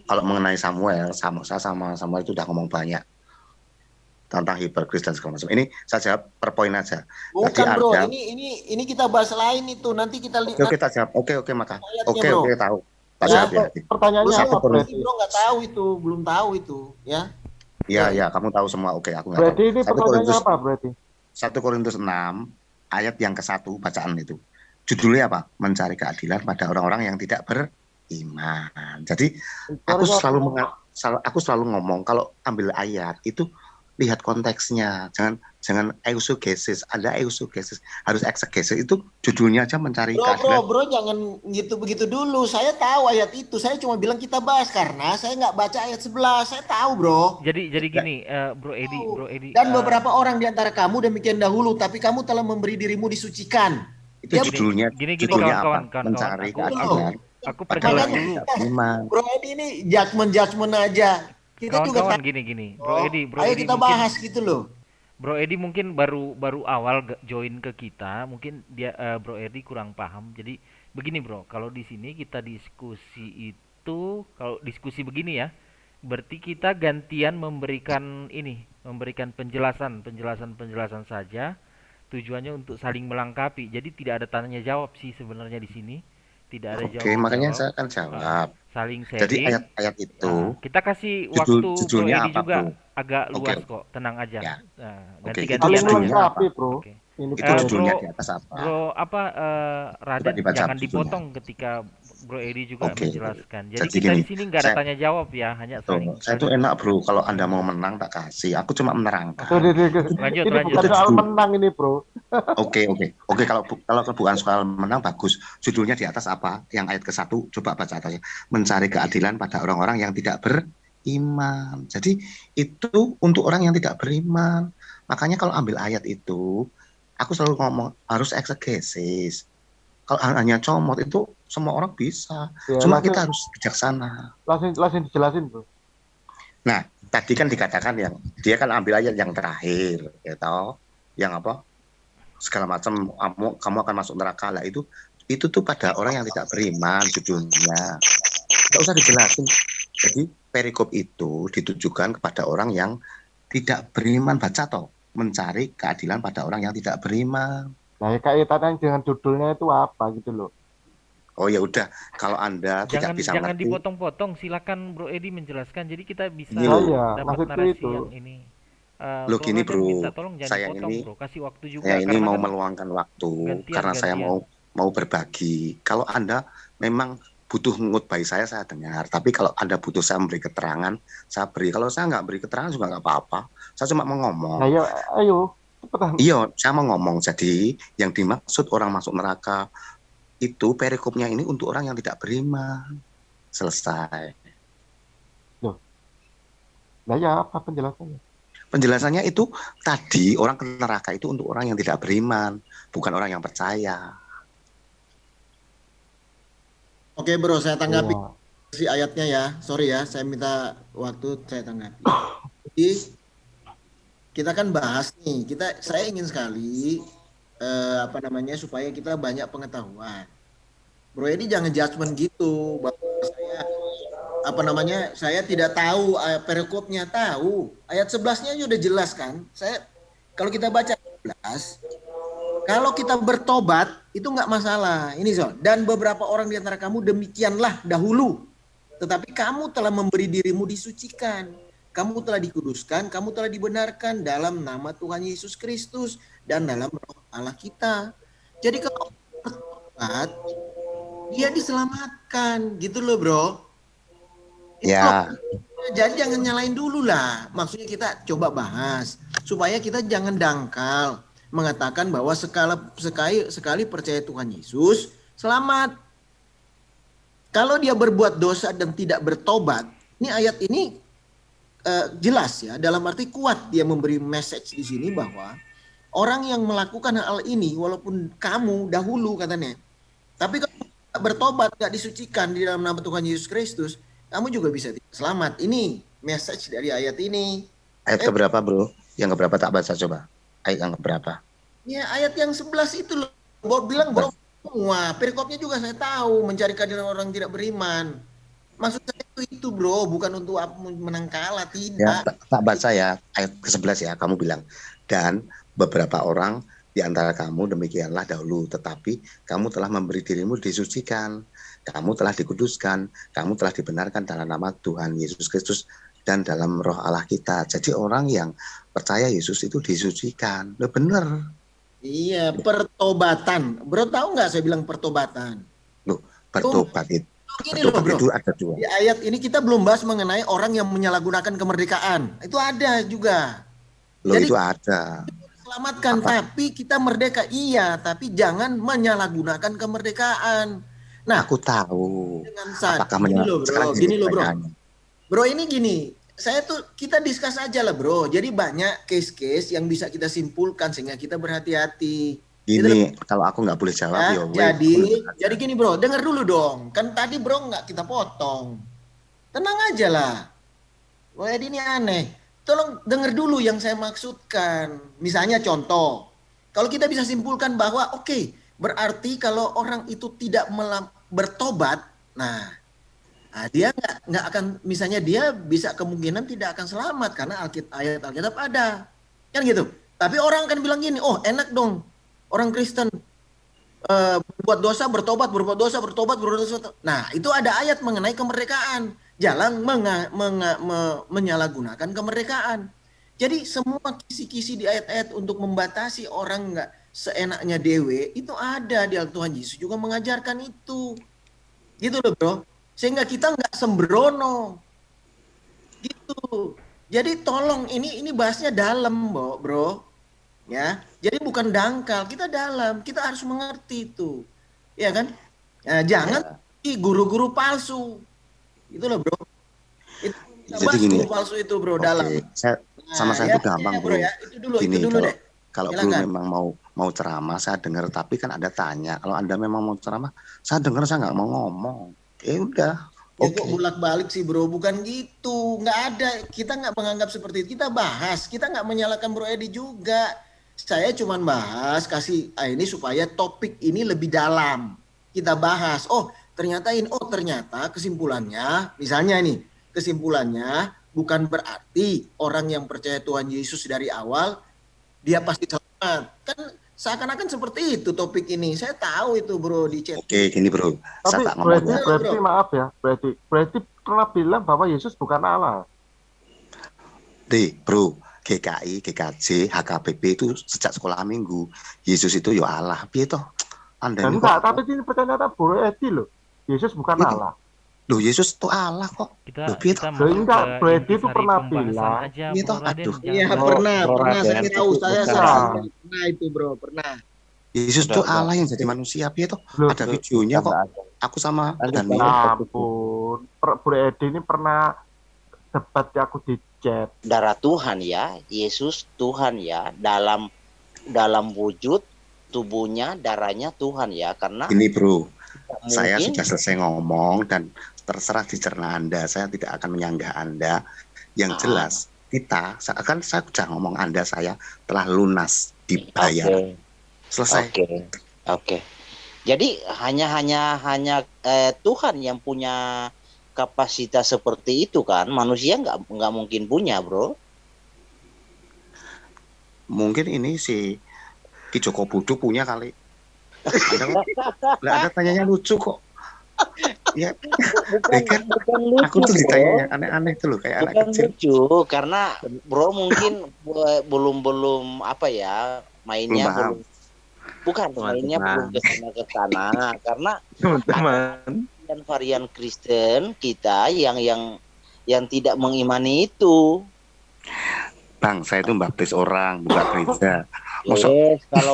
Kalau mengenai Samuel, saya sama Samuel itu udah ngomong banyak tentang hiperkris dan segala macam. Ini saya jawab per poin aja. Bukan bro, ini kita bahas lain itu, nanti kita lihat. Oke, kita jawab. Oke, maka. Oke, tahu. Tak jawab ya. Pertanyaannya apa? Bro nggak tahu itu, belum tahu itu, ya. Iya, kamu tahu semua. Oke, aku nggak tahu. Berarti ini pertanyaannya apa berarti? 1 Korintus 6 ayat yang ke-1 bacaan itu. Judulnya apa? Mencari keadilan pada orang-orang yang tidak beriman. Jadi aku selalu ngomong kalau ambil ayat itu lihat konteksnya, jangan eusegesis. Ada eusegesis, harus eksegesis. Itu judulnya aja mencari keadilan. Bro, jangan begitu dulu. Saya tahu ayat itu. Saya cuma bilang kita bahas karena saya nggak baca ayat 11. Saya tahu, bro. Jadi gini, Bro Edi. Dan beberapa orang di antara kamu demikian dahulu, tapi kamu telah memberi dirimu disucikan. Itu Ya, judulnya Gini judulnya apa? kawan-kawan. Mencari Aku keadilan aku pada perjelas orang yang dulu. tidak beriman. Bro Edi ini judgement aja. Kita juga Kawan-kawan tahu. gini. Bro Ayo Edi kita mungkin bahas gitu loh. Bro Edi mungkin baru awal join ke kita, mungkin dia Bro Edi kurang paham. Jadi begini Bro, kalau di sini kita diskusi itu, kalau diskusi begini ya, berarti kita gantian memberikan penjelasan saja. Tujuannya untuk saling melengkapi. Jadi tidak ada tanya jawab sih sebenarnya di sini. Tidak ada Oke, makanya jawab. saya akan jawab. Saling Jadi sharing. ayat-ayat itu Kita kasih waktu Bro judulnya Edi apa, juga Bro? agak Oke, luas oke. kok, tenang aja. Ya. Nah, Oke, itu ganti-gantian Saling judulnya aja. apa? melengkapi, bro. Oke. Ini Itu Eh, judulnya Bro, di atas apa? Bro Raden Coba dibaca jangan judulnya. dipotong ketika Bro Edi juga Oke. menjelaskan. Jadi Jadi kita gini, di sini nggak ada saya- tanya jawab ya, hanya saling Saya itu enak bro, kalau Anda mau menang tak kasih. Aku cuma menerangkan. Lanjut. Ini bukan soal menang ini, bro. Oke. Kalau bukan soal menang bagus. Judulnya di atas apa? Yang ayat ke-1 coba baca atasnya. Mencari keadilan pada orang-orang yang tidak beriman. Jadi itu untuk orang yang tidak beriman. Makanya kalau ambil ayat itu, aku selalu ngomong harus eksegesis. Kalau hanya comot itu semua orang bisa. Ya, Cuma langsung, kita harus bijaksana. langsung dijelasin, bro. Nah, tadi kan dikatakan yang dia kan ambil ayat yang terakhir, ya tahu, yang apa? Segala macam kamu akan masuk neraka lah itu tuh pada orang yang tidak beriman judulnya. Nggak usah dijelasin. Jadi perikop itu ditujukan kepada orang yang tidak beriman, baca toh, mencari keadilan pada orang yang tidak beriman. Nah, ya, kaitannya dengan judulnya itu apa gitu loh. Oh ya udah, kalau Anda tidak bisa jangan mengerti, dipotong-potong. Silakan Bro Edi menjelaskan. Jadi kita bisa Gini loh. Iya, dapat maksudku narasi itu. yang ini. Loh gini Raden bro, minta tolong jangan saya dipotong ini Bro, kasih waktu juga saya ini karena mau kan meluangkan waktu gantian, karena saya gantian. mau berbagi. Kalau Anda memang butuh ngutbah saya dengar. Tapi kalau Anda butuh saya memberi keterangan, saya beri. Kalau saya nggak beri keterangan juga nggak apa-apa. Saya cuma mau ngomong. Nah, ya, ayo cepetan. Iya, saya mau ngomong. Jadi yang dimaksud orang masuk neraka itu perikopnya ini untuk orang yang tidak beriman. Selesai. Nah, ya apa penjelasannya? Penjelasannya itu tadi orang ke neraka itu untuk orang yang tidak beriman, bukan orang yang percaya. Oke bro, saya tanggapi Ya. si ayatnya ya. Sorry ya, saya minta waktu saya tanggapi. Jadi kita kan bahas nih, saya ingin sekali supaya kita banyak pengetahuan. Bro ini jangan judgement gitu bahwa saya tidak tahu perikopnya tahu. Ayat 11-nya udah jelas kan. Kalau kita baca 11, kalau kita bertobat itu nggak masalah. Ini Zon. Dan beberapa orang di antara kamu demikianlah dahulu. Tetapi kamu telah memberi dirimu disucikan. Kamu telah dikuduskan, kamu telah dibenarkan dalam nama Tuhan Yesus Kristus dan dalam roh Allah kita. Jadi kalau bertobat, dia diselamatkan. Gitu loh bro. Ya. Jadi jangan nyalain dulu lah. Maksudnya kita coba bahas. Supaya kita jangan dangkal. Mengatakan bahwa sekali percaya Tuhan Yesus, selamat. Kalau dia berbuat dosa dan tidak bertobat, ini ayat ini jelas ya, dalam arti kuat dia memberi message di sini bahwa orang yang melakukan hal ini, walaupun kamu dahulu katanya, tapi kalau bertobat, gak disucikan di dalam nama Tuhan Yesus Kristus, kamu juga bisa selamat. Ini message dari ayat ini. Ayat keberapa bro? Yang keberapa tak baca coba? Ayat yang keberapa? Ya ayat yang 11 itu loh. Bilang bohong semua. Perikopnya juga saya tahu. Mencari keadilan orang tidak beriman. Maksud saya itu bro. Bukan untuk menang kalah. Tidak. Ya, tak baca ya. Ayat ke-11 ya. Kamu bilang. Dan beberapa orang di antara kamu demikianlah dahulu. Tetapi kamu telah memberi dirimu disucikan. Kamu telah dikuduskan. Kamu telah dibenarkan dalam nama Tuhan Yesus Kristus dan dalam roh Allah kita. Jadi orang yang percaya Yesus itu disucikan. Loh bener. Iya, pertobatan. Bro tahu nggak saya bilang pertobatan? Loh, bertobat itu. Gini loh bro, Itu ada dua. di ayat ini kita belum bahas mengenai orang yang menyalahgunakan kemerdekaan. Itu ada juga. Loh Jadi, itu ada. selamatkan, tapi kita merdeka. Iya, tapi jangan menyalahgunakan kemerdekaan. Nah, Aku tahu. dengan Apakah gini loh bro, gini loh bro. pertanyaannya. Bro ini gini, kita discuss aja lah bro. Jadi banyak case-case yang bisa kita simpulkan sehingga kita berhati-hati. Gini, kalau aku nggak boleh jawab Ya, ya, jadi gini bro, dengar dulu dong. Kan tadi bro nggak kita potong. Tenang aja lah. Wah ini aneh. Tolong dengar dulu yang saya maksudkan. Misalnya contoh, kalau kita bisa simpulkan bahwa oke, berarti kalau orang itu tidak bertobat, nah dia nggak akan, misalnya dia bisa kemungkinan tidak akan selamat karena ayat Alkitab ada, kan gitu. Tapi orang akan bilang gini, oh enak dong, orang Kristen berbuat dosa bertobat, berbuat dosa bertobat, berbuat dosa. Nah itu ada ayat mengenai kemerdekaan. Jangan menyalahgunakan kemerdekaan. Jadi semua kisi-kisi di ayat-ayat untuk membatasi orang nggak seenaknya dewe itu ada di Tuhan Yesus juga mengajarkan itu, gitu loh bro. Sehingga kita nggak sembrono, gitu. Jadi tolong ini bahasnya dalam bro, ya. Jadi bukan dangkal, kita dalam, kita harus mengerti itu, ya kan? Nah, jangan guru-guru palsu. Itu loh bro. Itu jadi gini, guru palsu itu bro, dalam. Sama saya itu gampang bro. Ya. Gini, itu dulu deh. Kalau guru memang mau ceramah, saya dengar. Tapi kan ada tanya. Kalau Anda memang mau ceramah, saya dengar, saya nggak mau ngomong. Udah. Ya kok bolak-balik sih bro, bukan gitu. Nggak ada, kita nggak menganggap seperti itu. Kita bahas, kita nggak menyalahkan Bro Edi juga. Saya cuma bahas, kasih ini supaya topik ini lebih dalam. Kita bahas, ternyata kesimpulannya, misalnya nih, kesimpulannya bukan berarti orang yang percaya Tuhan Yesus dari awal, dia pasti selamat. Kan seakan-akan seperti itu topik ini. Saya tahu itu bro di chat. Oke, gini bro. Tapi berarti maaf ya, berarti pernah bilang bahwa Yesus bukan Allah. Bro, GKI, GKJ, HKBP itu sejak sekolah minggu. Yesus itu ya Allah. Piye toh? Anda enggak, tapi ini pertanyaan Bro Edi loh. Yesus bukan Allah. Loh, Yesus itu Allah kok. Enggak, Bro Edi itu pernah bilang. Iya, pernah. Saya tahu, saya pernah itu bro, pernah. Yesus itu Allah yang jadi manusia, piye toh? Ada videonya kok. Aku sama dan ampun. Bro Edi ini pernah debat aku di chat. Darah Tuhan ya, Yesus Tuhan ya, dalam wujud tubuhnya, darahnya Tuhan ya, karena ini bro, saya sudah selesai ngomong dan terserah dicerna Anda, saya tidak akan menyanggah Anda. Yang jelas kita, saya sudah ngomong Anda, saya telah lunas dibayar. Selesai. Oke. Jadi hanya Tuhan yang punya kapasitas seperti itu kan, manusia nggak mungkin punya bro. Mungkin ini si Ki Joko Budo punya kali. Ada tanyanya lucu kok. Ya, bukan lucu. Aku tuh ditanya aneh-aneh tuh loh, kayak anak kecil. Lucu karena bro mungkin belum apa ya, mainnya belum kesana karena teman-teman dan varian Kristen kita yang tidak mengimani itu. Bang, saya itu baptis orang, bukan gereja. Kalau